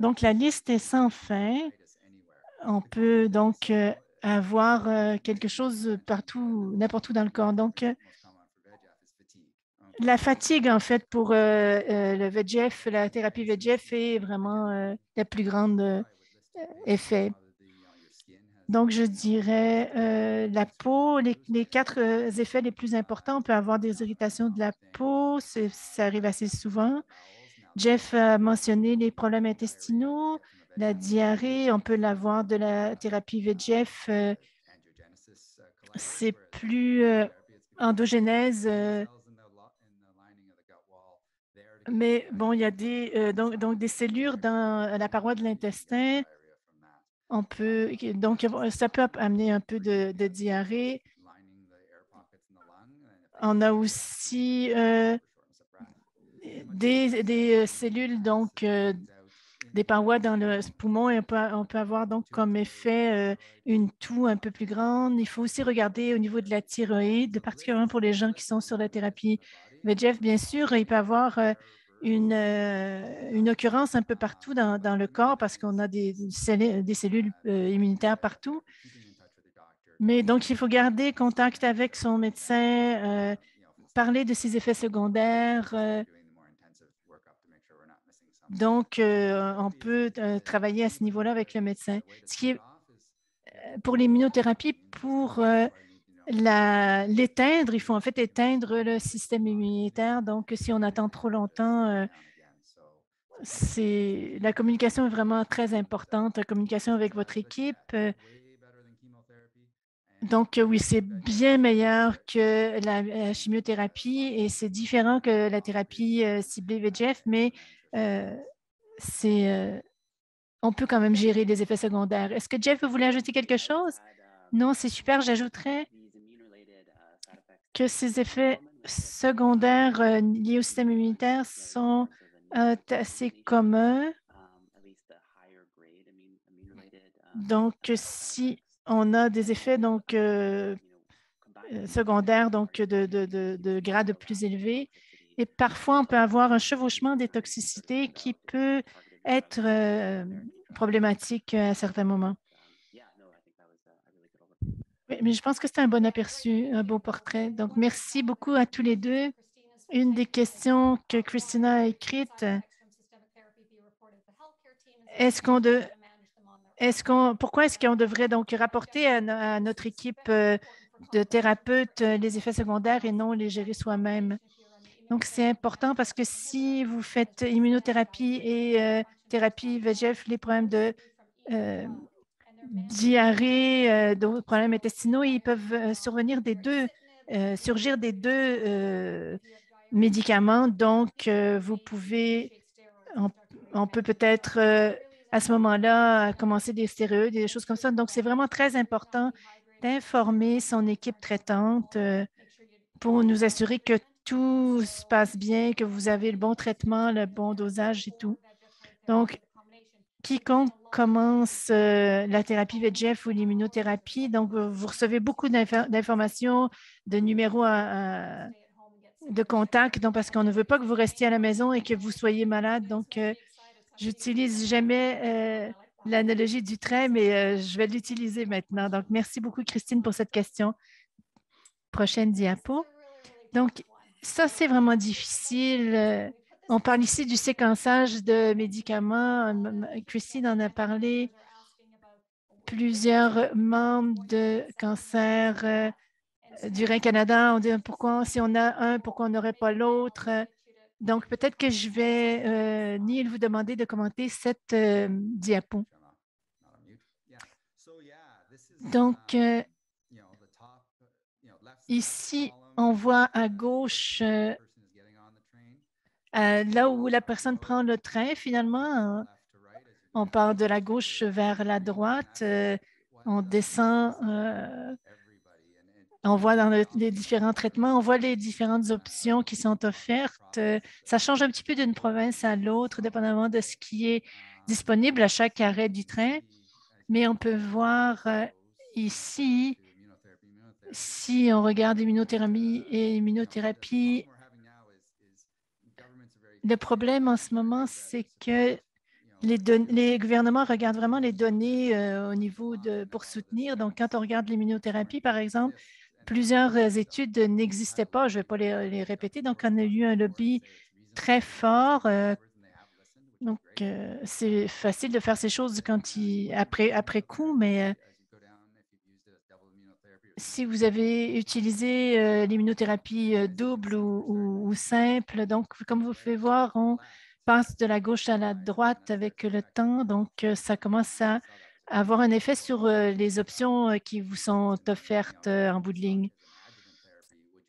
Donc, la liste est sans fin. On peut donc avoir quelque chose partout, n'importe où dans le corps. Donc, la fatigue, en fait, pour le VEGF, la thérapie VEGF est vraiment la plus grande effet. Donc, je dirais la peau, les quatre effets les plus importants, on peut avoir des irritations de la peau, ça arrive assez souvent. Jeff a mentionné les problèmes intestinaux, la diarrhée, on peut l'avoir de la thérapie VEGF, c'est plus endogénèse, mais bon, il y a donc des cellules dans la paroi de l'intestin. Donc, ça peut amener un peu de diarrhée. On a aussi des cellules, donc des parois dans le poumon et on peut avoir donc comme effet une toux un peu plus grande. Il faut aussi regarder au niveau de la thyroïde, particulièrement pour les gens qui sont sur la thérapie VEGF. Bien sûr, il peut y avoir une occurrence un peu partout dans le corps parce qu'on a des cellules immunitaires partout. Mais donc, il faut garder contact avec son médecin, parler de ses effets secondaires. Donc, on peut travailler à ce niveau-là avec le médecin. Ce qui est pour l'immunothérapie, pour l'éteindre, il faut en fait éteindre le système immunitaire. Donc, si on attend trop longtemps, la communication est vraiment très importante, la communication avec votre équipe. Donc, oui, c'est bien meilleur que la chimiothérapie et c'est différent que la thérapie ciblée VEGF, mais euh, on peut quand même gérer les effets secondaires. Est-ce que Jeff, vous voulez ajouter quelque chose? Non, c'est super. J'ajouterais que ces effets secondaires liés au système immunitaire sont assez communs. Donc, si on a des effets secondaires de grade plus élevé, et parfois on peut avoir un chevauchement des toxicités qui peut être problématique à certains moments. Oui, mais je pense que c'est un bon aperçu, un beau portrait. Donc, merci beaucoup à tous les deux. Une des questions que Christina a écrites, pourquoi est-ce qu'on devrait donc rapporter à notre équipe de thérapeutes les effets secondaires et non les gérer soi-même? Donc, c'est important parce que si vous faites immunothérapie et thérapie VEGF, les problèmes de diarrhée, d'autres problèmes intestinaux, ils peuvent surgir des deux médicaments. Donc, on peut peut-être à ce moment-là commencer des stéroïdes, des choses comme ça. Donc, c'est vraiment très important d'informer son équipe traitante pour nous assurer que tout se passe bien, que vous avez le bon traitement, le bon dosage et tout. Donc, quiconque commence la thérapie VEGF ou l'immunothérapie, donc vous recevez beaucoup d'informations, de numéros de contact, donc parce qu'on ne veut pas que vous restiez à la maison et que vous soyez malade. Donc, j'utilise jamais l'analogie du train, mais je vais l'utiliser maintenant. Donc, merci beaucoup, Christine, pour cette question. Prochaine diapo. Donc, ça, c'est vraiment difficile. On parle ici du séquençage de médicaments. Christine en a parlé. Plusieurs membres de Cancer du Rein Canada ont dit pourquoi, si on a un, pourquoi on n'aurait pas l'autre. Donc, peut-être que je vais, Neil, vous demander de commenter cette diapo. Donc, ici, on voit à gauche là où la personne prend le train, finalement. On part de la gauche vers la droite. On descend. On voit dans les différents traitements, on voit les différentes options qui sont offertes. Ça change un petit peu d'une province à l'autre, dépendamment de ce qui est disponible à chaque arrêt du train. Mais on peut voir ici, si on regarde immunothérapie et immunothérapie, le problème en ce moment, c'est que les gouvernements regardent vraiment les données au niveau pour soutenir. Donc, quand on regarde l'immunothérapie, par exemple, plusieurs études n'existaient pas. Je ne vais pas les répéter. Donc, on a eu un lobby très fort. Donc, c'est facile de faire ces choses après coup, mais si vous avez utilisé l'immunothérapie double ou simple, donc comme vous pouvez voir, on passe de la gauche à la droite avec le temps. Donc, ça commence à avoir un effet sur les options qui vous sont offertes en bout de ligne.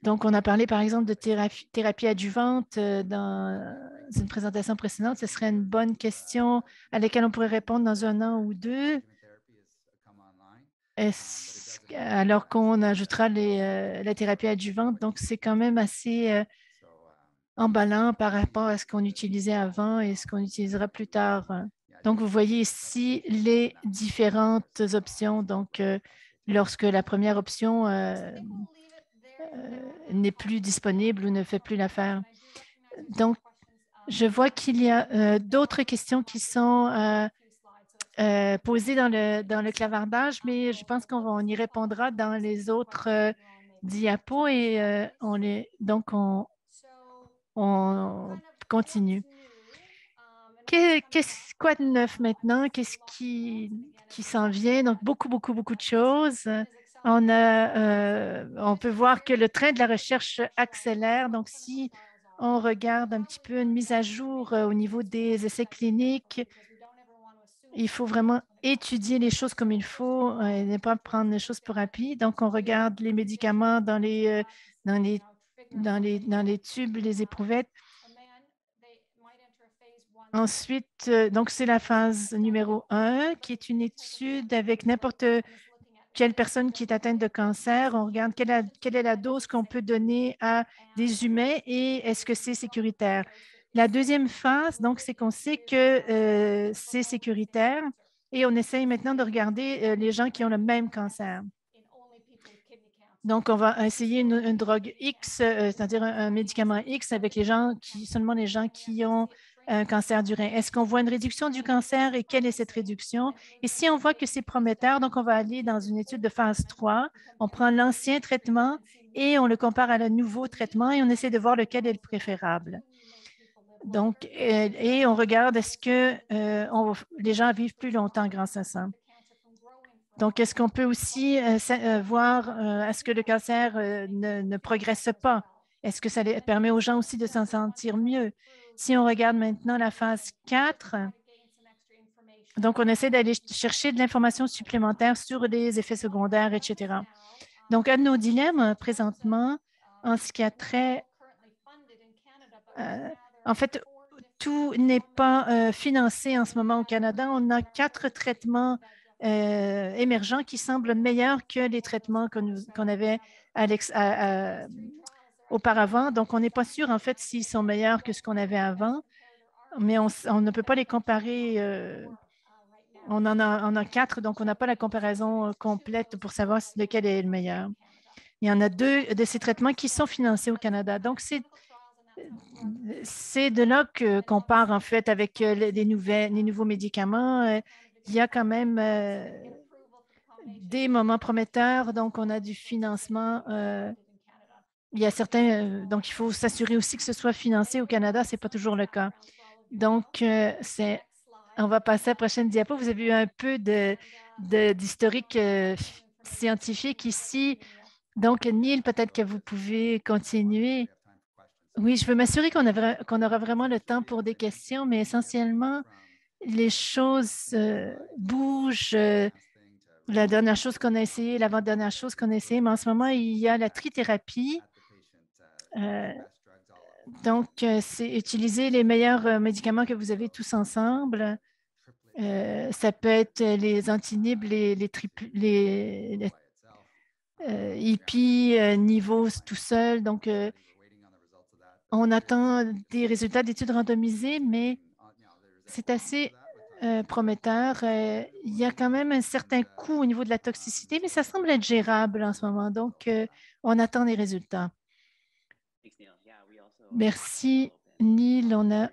Donc, on a parlé par exemple de thérapie adjuvante dans une présentation précédente. Ce serait une bonne question à laquelle on pourrait répondre dans un an ou deux. Alors qu'on ajoutera la thérapie adjuvante. Donc, c'est quand même assez emballant par rapport à ce qu'on utilisait avant et ce qu'on utilisera plus tard. Donc, vous voyez ici les différentes options. Donc, lorsque la première option n'est plus disponible ou ne fait plus l'affaire. Donc, je vois qu'il y a d'autres questions qui sont posées dans le clavardage, mais je pense qu'on y répondra dans les autres diapos et donc on continue. Quoi de neuf maintenant? Qu'est-ce qui s'en vient? Donc, beaucoup, beaucoup, beaucoup de choses. On peut voir que le train de la recherche accélère. Donc, si on regarde un petit peu une mise à jour au niveau des essais cliniques, Il faut vraiment étudier les choses comme il faut et ne pas prendre les choses pour acquis. Donc, on regarde les médicaments dans les tubes, les éprouvettes. Ensuite, donc, c'est la phase numéro 1, qui est une étude avec n'importe quelle personne qui est atteinte de cancer. On regarde quelle est la dose qu'on peut donner à des humains et est-ce que c'est sécuritaire. La deuxième phase, donc, c'est qu'on sait que c'est sécuritaire et on essaye maintenant de regarder les gens qui ont le même cancer. Donc, on va essayer une drogue X, c'est-à-dire un médicament X avec seulement les gens qui ont un cancer du rein. Est-ce qu'on voit une réduction du cancer et quelle est cette réduction? Et si on voit que c'est prometteur, donc on va aller dans une étude de phase 3. On prend l'ancien traitement et on le compare à le nouveau traitement et on essaie de voir lequel est le préférable. Donc, et on regarde est-ce que les gens vivent plus longtemps grâce à ça. Donc, est-ce qu'on peut aussi voir est-ce que le cancer ne progresse pas? Est-ce que ça permet aux gens aussi de s'en sentir mieux? Si on regarde maintenant la phase 4, donc on essaie d'aller chercher de l'information supplémentaire sur les effets secondaires, etc. Donc, un de nos dilemmes présentement, en ce qui a trait, en fait, tout n'est pas financé en ce moment au Canada. On a 4 traitements émergents qui semblent meilleurs que les traitements qu'on avait auparavant. Donc, on n'est pas sûr, en fait, s'ils sont meilleurs que ce qu'on avait avant, mais on ne peut pas les comparer. On a 4, donc on n'a pas la comparaison complète pour savoir lequel est le meilleur. Il y en a 2 de ces traitements qui sont financés au Canada. Donc, c'est de là qu'on part, en fait, avec les nouveaux médicaments. Il y a quand même des moments prometteurs, donc on a du financement. Il y a certains, donc il faut s'assurer aussi que ce soit financé au Canada, ce n'est pas toujours le cas. Donc, on va passer à la prochaine diapo. Vous avez eu un peu d'historique scientifique ici. Donc, Neil, peut-être que vous pouvez continuer. Oui, je veux m'assurer qu'on aura vraiment le temps pour des questions, mais essentiellement, les choses bougent. La dernière chose qu'on a essayé, l'avant-dernière chose qu'on a essayé, mais en ce moment, il y a la trithérapie. Donc, c'est utiliser les meilleurs médicaments que vous avez tous ensemble. Ça peut être les antinibes, les IP, niveau tout seul. Donc, on attend des résultats d'études randomisées, mais c'est assez prometteur. Il y a quand même un certain coût au niveau de la toxicité, mais ça semble être gérable en ce moment. Donc, on attend les résultats. Merci, Neil. On a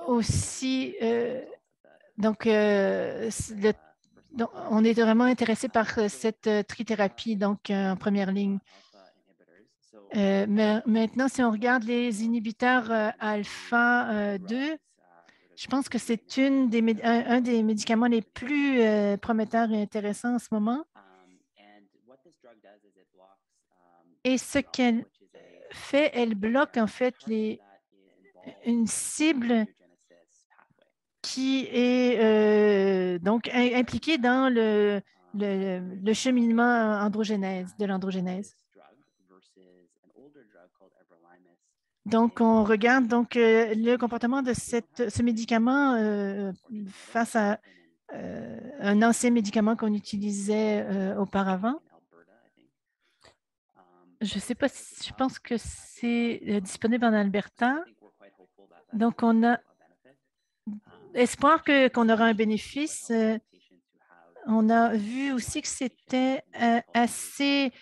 aussi, donc, on est vraiment intéressé par cette trithérapie, donc en première ligne. Mais maintenant, si on regarde les inhibiteurs alpha 2, je pense que c'est un des médicaments les plus prometteurs et intéressants en ce moment. Et ce qu'elle fait, elle bloque en fait une cible qui est donc impliquée dans le cheminement de l'androgénèse. Donc, on regarde le comportement de ce médicament face à un ancien médicament qu'on utilisait auparavant. Je ne sais pas je pense que c'est disponible en Alberta. Donc, on a espoir qu'on aura un bénéfice. On a vu aussi que c'était assez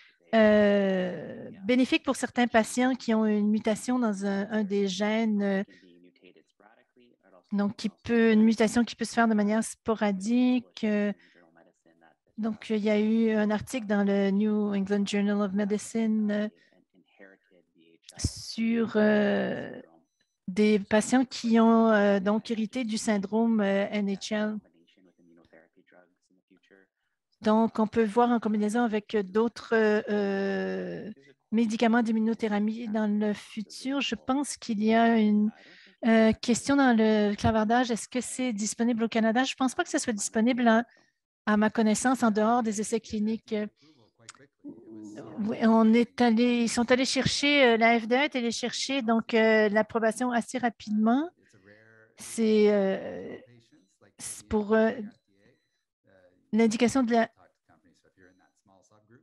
bénéfique pour certains patients qui ont une mutation dans un des gènes, donc une mutation qui peut se faire de manière sporadique. Donc, il y a eu un article dans le New England Journal of Medicine sur des patients qui ont donc hérité du syndrome NHL. Donc, on peut voir en combinaison avec d'autres médicaments d'immunothérapie dans le futur. Je pense qu'il y a Question dans le clavardage, est-ce que c'est disponible au Canada? Je ne pense pas que ce soit disponible à ma connaissance en dehors des essais cliniques. Oui, ils sont allés chercher, la FDA est allée chercher donc l'approbation assez rapidement. C'est pour l'indication de la.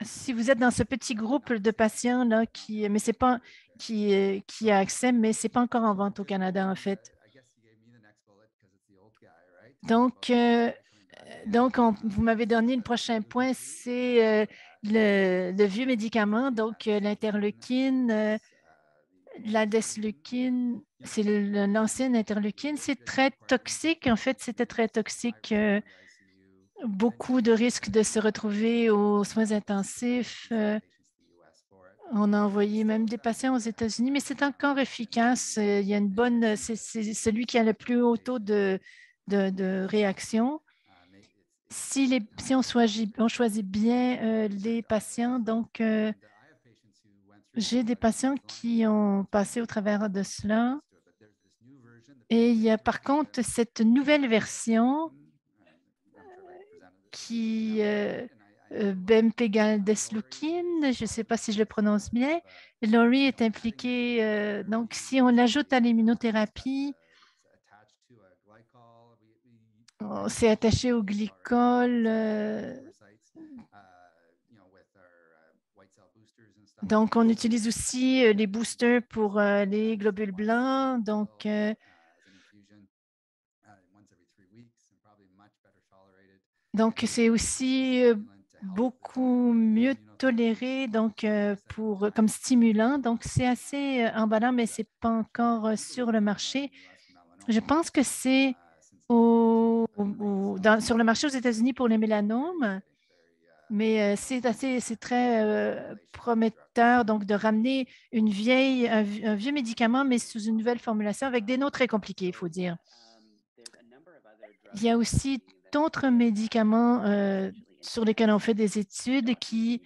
Si vous êtes dans ce petit groupe de patients là mais c'est pas qui a accès, mais c'est pas encore en vente au Canada en fait. Donc, vous m'avez donné le prochain point, c'est le vieux médicament, donc l'interleukine, l'aldesleukin, c'est l'ancienne interleukine. C'est très toxique. En fait, c'était très toxique. Beaucoup de risques de se retrouver aux soins intensifs. On a envoyé même des patients aux États-Unis, mais c'est encore efficace. Il y a une bonne, c'est celui qui a le plus haut taux de réaction. Si on choisit bien les patients, donc j'ai des patients qui ont passé au travers de cela. Et il y a par contre cette nouvelle version qui bempegaldesleukin, je ne sais pas si je le prononce bien. Laurie est impliquée. Donc, si on l'ajoute à l'immunothérapie, c'est attaché au glycol. Donc, on utilise aussi les boosters pour les globules blancs. Donc, c'est aussi beaucoup mieux toléré donc, comme stimulant. Donc, c'est assez emballant, mais ce n'est pas encore sur le marché. Je pense que c'est sur le marché aux États-Unis pour les mélanomes, mais c'est très prometteur donc de ramener un vieux médicament, mais sous une nouvelle formulation avec des noms très compliqués, il faut dire. Il y a aussi d'autres médicaments sur lesquels on fait des études qui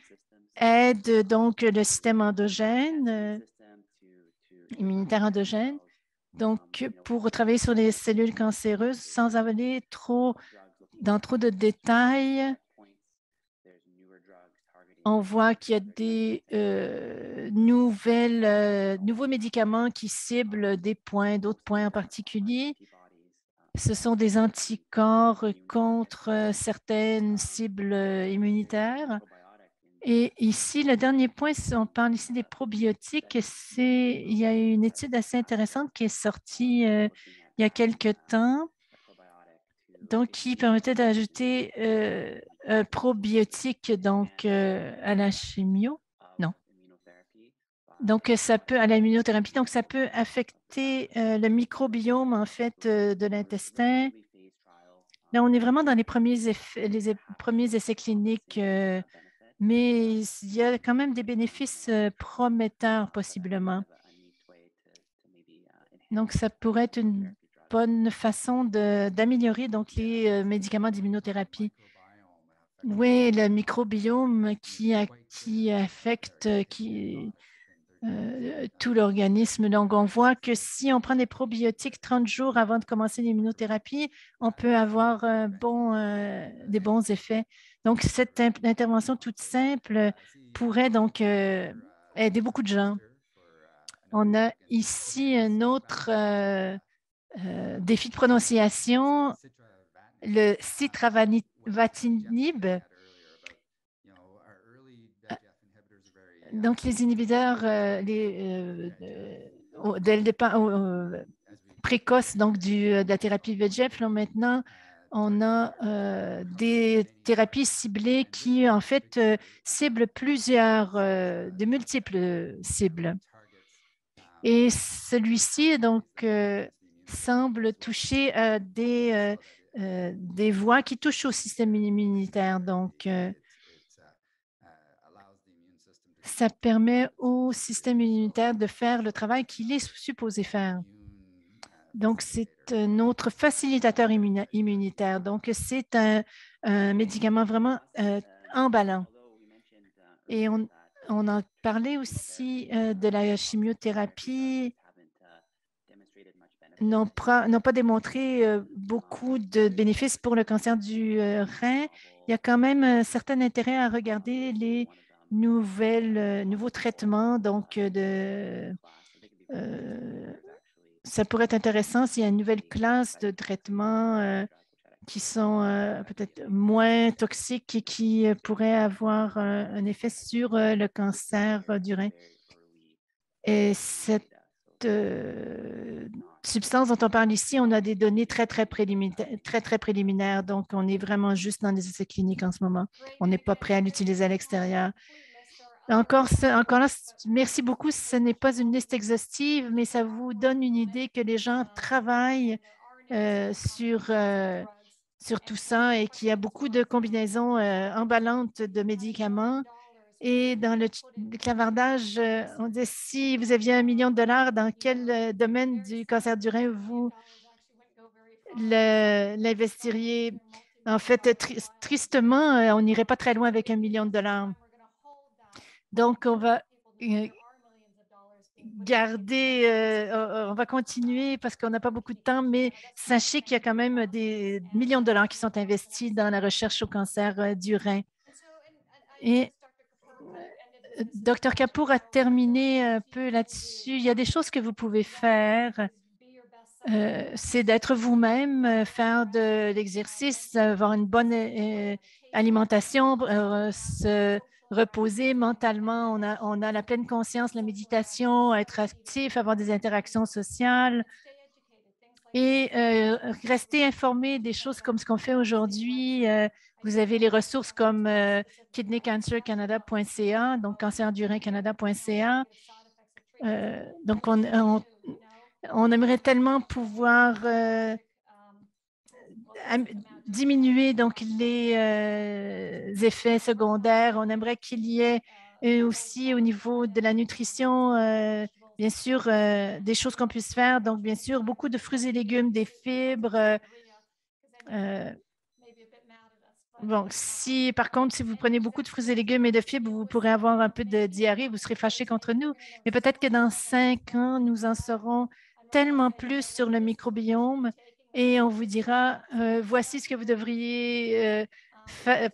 aident donc le système endogène, immunitaire endogène. Donc, pour travailler sur les cellules cancéreuses sans aller dans trop de détails, on voit qu'il y a des nouveaux médicaments qui ciblent d'autres points en particulier. Ce sont des anticorps contre certaines cibles immunitaires. Et ici, le dernier point, on parle ici des probiotiques. Il y a une étude assez intéressante qui est sortie il y a quelque temps, donc qui permettait d'ajouter un probiotique à la chimio. Non. Donc, ça peut, à l'immunothérapie, donc ça peut affecter le microbiome, en fait, de l'intestin. Là, on est vraiment dans les premiers essais cliniques, mais il y a quand même des bénéfices prometteurs, possiblement. Donc, ça pourrait être une bonne façon d'améliorer donc les médicaments d'immunothérapie. Oui, le microbiome qui affecte tout l'organisme. Donc, on voit que si on prend des probiotiques 30 jours avant de commencer l'immunothérapie, on peut avoir des bons effets. Donc, cette intervention toute simple pourrait donc aider beaucoup de gens. On a ici un autre défi de prononciation, le citravatinib. Donc, les inhibiteurs dès le départ précoce donc, de la thérapie VEGF, là, maintenant, on a des thérapies ciblées qui, en fait, ciblent de multiples cibles. Et celui-ci, donc, semble toucher des voies qui touchent au système immunitaire. Donc, ça permet au système immunitaire de faire le travail qu'il est supposé faire. Donc, c'est un autre facilitateur immunitaire. Donc, c'est un médicament vraiment emballant. Et on a parlé aussi de la chimiothérapie. n'ont pas démontré beaucoup de bénéfices pour le cancer du rein. Il y a quand même un certain intérêt à regarder les nouveaux traitements. Donc, ça pourrait être intéressant s'il y a une nouvelle classe de traitements qui sont peut-être moins toxiques et qui pourraient avoir un effet sur le cancer du rein. Et cette substance dont on parle ici, on a des données très préliminaires. Donc, on est vraiment juste dans les essais cliniques en ce moment. On n'est pas prêt à l'utiliser à l'extérieur. Encore là, merci beaucoup. Ce n'est pas une liste exhaustive, mais ça vous donne une idée que les gens travaillent sur tout ça et qu'il y a beaucoup de combinaisons emballantes de médicaments. Et dans le clavardage, on dit si vous aviez $1 million, dans quel domaine du cancer du rein vous l'investiriez? En fait, tristement, on n'irait pas très loin avec $1 million. Donc, on va on va continuer parce qu'on n'a pas beaucoup de temps, mais sachez qu'il y a quand même des millions de dollars qui sont investis dans la recherche au cancer du rein. Et Dr. Kapoor a terminé un peu là-dessus. Il y a des choses que vous pouvez faire. C'est d'être vous-même, faire de l'exercice, avoir une bonne alimentation, se reposer mentalement. On a la pleine conscience, la méditation, être actif, avoir des interactions sociales et rester informé des choses comme ce qu'on fait aujourd'hui. Vous avez les ressources comme kidneycancercanada.ca, donc cancerdureincanada.ca. Donc, on aimerait tellement pouvoir diminuer donc les effets secondaires. On aimerait qu'il y ait aussi au niveau de la nutrition, bien sûr, des choses qu'on puisse faire. Donc, bien sûr, beaucoup de fruits et légumes, des fibres. Bon, par contre, si vous prenez beaucoup de fruits et légumes et de fibres, vous pourrez avoir un peu de diarrhée, vous serez fâché contre nous. Mais peut-être que dans 5 ans, nous en saurons tellement plus sur le microbiome et on vous dira, voici ce que vous devriez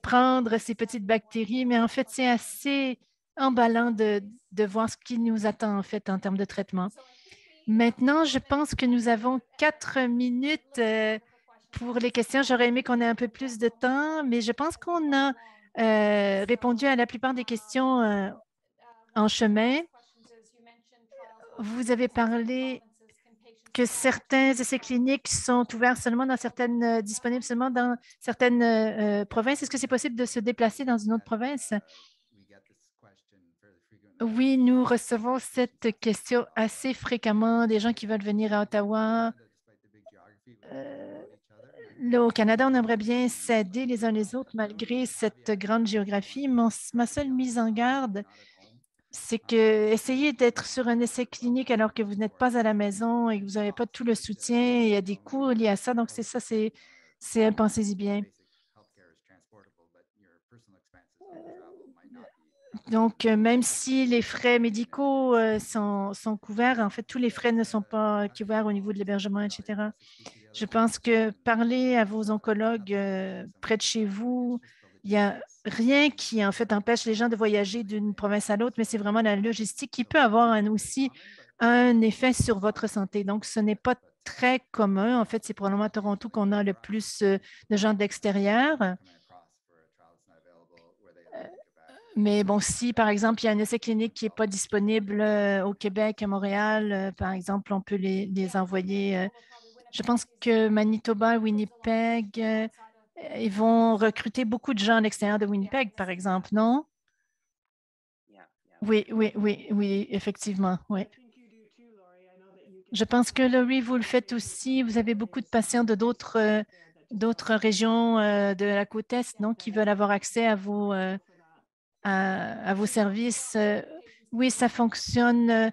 prendre, ces petites bactéries. Mais en fait, c'est assez emballant de voir ce qui nous attend en fait en termes de traitement. Maintenant, je pense que nous avons 4 minutes pour les questions. J'aurais aimé qu'on ait un peu plus de temps, mais je pense qu'on a répondu à la plupart des questions en chemin. Vous avez parlé que certains essais cliniques sont ouverts seulement dans certaines, disponibles seulement dans certaines provinces. Est-ce que c'est possible de se déplacer dans une autre province? Oui, nous recevons cette question assez fréquemment, des gens qui veulent venir à Ottawa. Là, au Canada, on aimerait bien s'aider les uns les autres malgré cette grande géographie. Ma seule mise en garde, c'est que essayez d'être sur un essai clinique alors que vous n'êtes pas à la maison et que vous n'avez pas tout le soutien. Il y a des coûts liés à ça. Donc, pensez-y bien. Donc, même si les frais médicaux sont couverts, en fait, tous les frais ne sont pas couverts au niveau de l'hébergement, etc. Je pense que parler à vos oncologues près de chez vous, il n'y a rien qui, en fait, empêche les gens de voyager d'une province à l'autre, mais c'est vraiment la logistique qui peut avoir aussi un effet sur votre santé. Donc, ce n'est pas très commun. En fait, c'est probablement à Toronto qu'on a le plus de gens d'extérieur. Mais bon, si par exemple, il y a un essai clinique qui n'est pas disponible au Québec, à Montréal, par exemple, on peut les envoyer. Je pense que Manitoba, Winnipeg, ils vont recruter beaucoup de gens à l'extérieur de Winnipeg, par exemple, non? Oui, oui, oui, oui, effectivement, oui. Je pense que Laurie, vous le faites aussi. Vous avez beaucoup de patients de d'autres régions de la côte Est, non, qui veulent avoir accès à vos services. Oui, ça fonctionne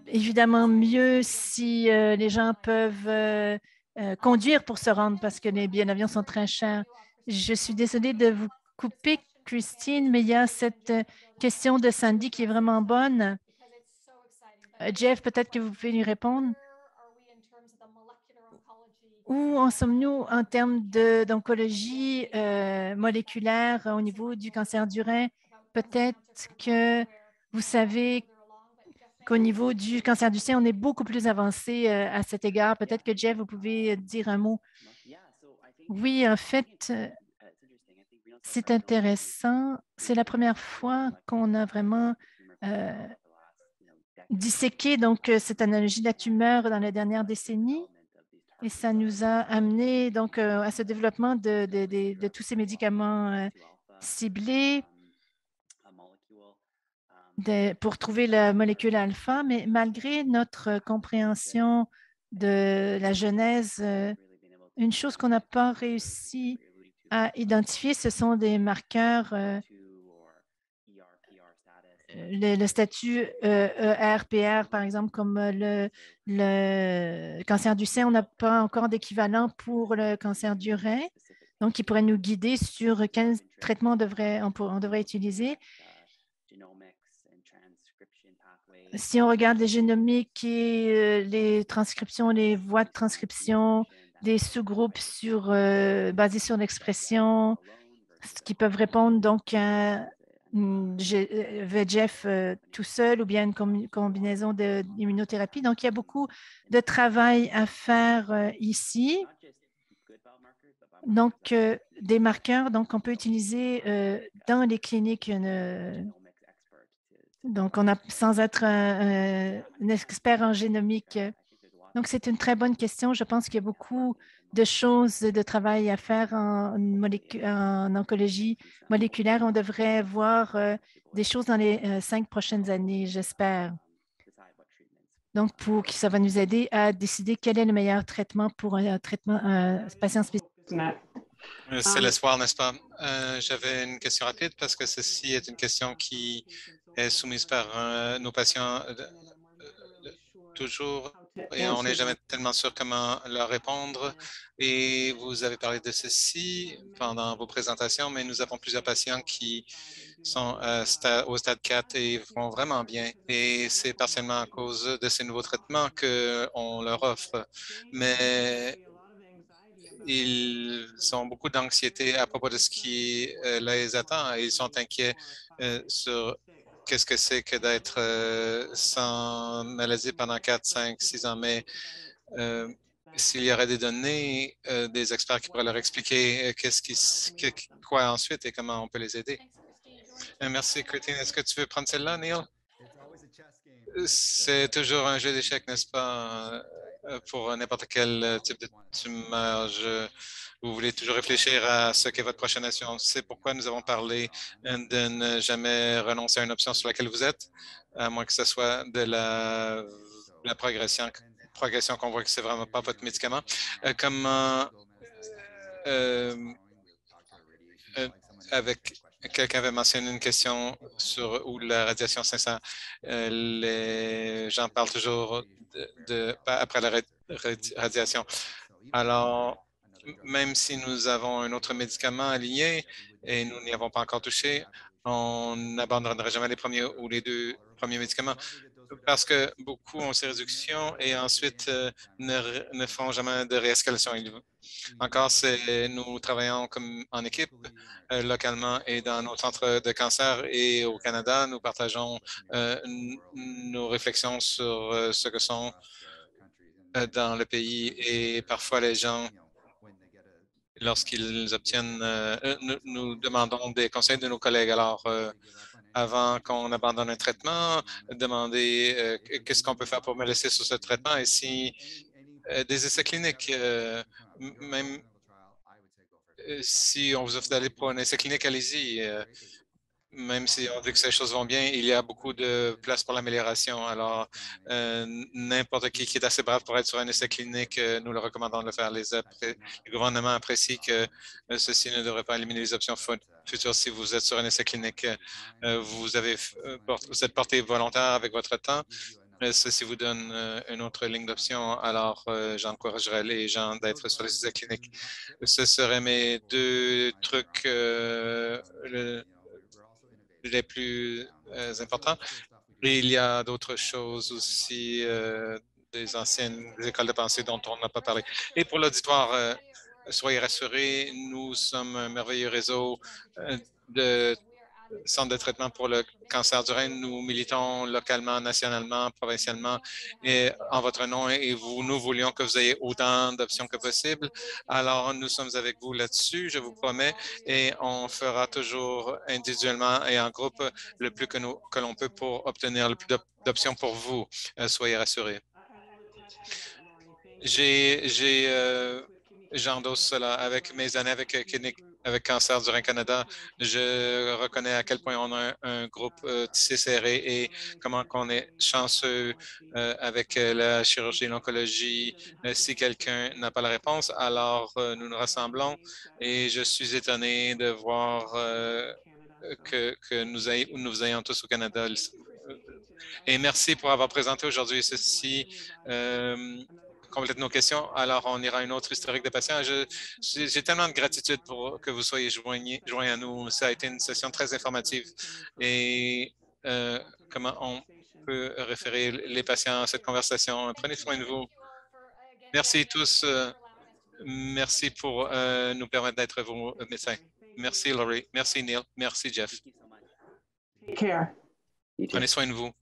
évidemment mieux si les gens peuvent conduire pour se rendre parce que les billets d'avion sont très chers. Je suis désolée de vous couper, Christine, mais il y a cette question de Sandy qui est vraiment bonne. Jeff, peut-être que vous pouvez lui répondre. Où en sommes-nous en termes d'oncologie moléculaire au niveau du cancer du rein? Peut-être que vous savez qu'au niveau du cancer du sein, on est beaucoup plus avancé à cet égard. Peut-être que Jeff, vous pouvez dire un mot. Oui, en fait, c'est intéressant. C'est la première fois qu'on a vraiment disséqué donc, cette analogie de la tumeur dans la dernière décennie. Et ça nous a amené donc à ce développement de tous ces médicaments ciblés pour trouver la molécule alpha, mais malgré notre compréhension de la genèse, une chose qu'on n'a pas réussi à identifier, ce sont des marqueurs, le statut ERPR, par exemple, comme le cancer du sein, on n'a pas encore d'équivalent pour le cancer du rein, donc qui pourrait nous guider sur quel traitement on devrait utiliser. Si on regarde les génomiques et les transcriptions, les voies de transcription, des sous-groupes basés sur l'expression, qui peuvent répondre donc à VEGF tout seul ou bien une combinaison d'immunothérapie. Donc, il y a beaucoup de travail à faire ici. Donc, des marqueurs qu'on peut utiliser dans les cliniques. Donc, sans être un expert en génomique. Donc, c'est une très bonne question. Je pense qu'il y a beaucoup de choses, de travail à faire en oncologie moléculaire. On devrait voir des choses dans les 5 prochaines années, j'espère. Donc, ça va nous aider à décider quel est le meilleur traitement pour un patient spécifique. C'est l'espoir, n'est-ce pas? J'avais une question rapide parce que ceci est une question qui est soumise par nos patients toujours et on n'est jamais tellement sûr comment leur répondre. Et vous avez parlé de ceci pendant vos présentations, mais nous avons plusieurs patients qui sont au stade 4 et vont vraiment bien. Et c'est partiellement à cause de ces nouveaux traitements qu'on leur offre. Mais ils ont beaucoup d'anxiété à propos de ce qui les attend et ils sont inquiets sur qu'est-ce que c'est que d'être sans maladie pendant 4, 5, 6 ans. Mais s'il y aurait des données, des experts qui pourraient leur expliquer quoi ensuite et comment on peut les aider. Merci, Christine. Est-ce que tu veux prendre celle-là, Neil? C'est toujours un jeu d'échecs, n'est-ce pas, pour n'importe quel type de tumeur. Vous voulez toujours réfléchir à ce qu'est votre prochaine action. C'est pourquoi nous avons parlé de ne jamais renoncer à une option sur laquelle vous êtes, à moins que ce soit de la progression qu'on voit que c'est vraiment pas votre médicament. Comment avec quelqu'un avait mentionné une question sur où la radiation sincère. Les gens parlent toujours après la radiation. Alors, même si nous avons un autre médicament aligné et nous n'y avons pas encore touché, on n'abandonnera jamais les premiers ou les deux premiers médicaments parce que beaucoup ont ces réductions et ensuite ne font jamais de réescalation. Encore, nous travaillons en équipe localement et dans nos centres de cancer et au Canada, nous partageons nos réflexions sur ce que sont dans le pays et parfois les gens, lorsqu'ils obtiennent, nous demandons des conseils de nos collègues. Alors, avant qu'on abandonne un traitement, demander qu'est-ce qu'on peut faire pour me laisser sur ce traitement et si des essais cliniques, même si on vous offre d'aller pour un essai clinique, allez-y. Même si on dit que ces choses vont bien, il y a beaucoup de place pour l'amélioration. Alors, n'importe qui est assez brave pour être sur un essai clinique, nous le recommandons de le faire. Les gouvernements apprécient que ceci ne devrait pas éliminer les options futures. Si vous êtes sur un essai clinique, vous êtes porté volontaire avec votre temps. Ceci vous donne une autre ligne d'option. Alors, j'encouragerais les gens d'être sur les essais cliniques. Ce seraient mes deux trucs les plus importants. Et il y a d'autres choses aussi des anciennes écoles de pensée dont on n'a pas parlé. Et pour l'auditoire, soyez rassurés, nous sommes un merveilleux réseau de centres de traitement pour le cancer du rein. Nous militons localement, nationalement, provincialement et en votre nom et nous voulions que vous ayez autant d'options que possible. Alors, nous sommes avec vous là-dessus, je vous promets, et on fera toujours individuellement et en groupe le plus que l'on peut pour obtenir le plus d'options pour vous. Soyez rassurés. J'endosse cela avec mes années avec Cancer du Rein Canada. Je reconnais à quel point on a un groupe tissé serré et comment qu'on est chanceux avec la chirurgie et l'oncologie. Si quelqu'un n'a pas la réponse, alors nous nous rassemblons et je suis étonné de voir que nous ayons tous au Canada. Et merci pour avoir présenté aujourd'hui ceci. Complète nos questions. Alors, on ira à une autre historique de patients. J'ai tellement de gratitude pour que vous soyez joints à nous. Ça a été une session très informative. Et comment on peut référer les patients à cette conversation. Prenez soin de vous. Merci tous. Merci pour nous permettre d'être vos médecins. Merci, Laurie. Merci, Neil. Merci, Jeff. Prenez soin de vous.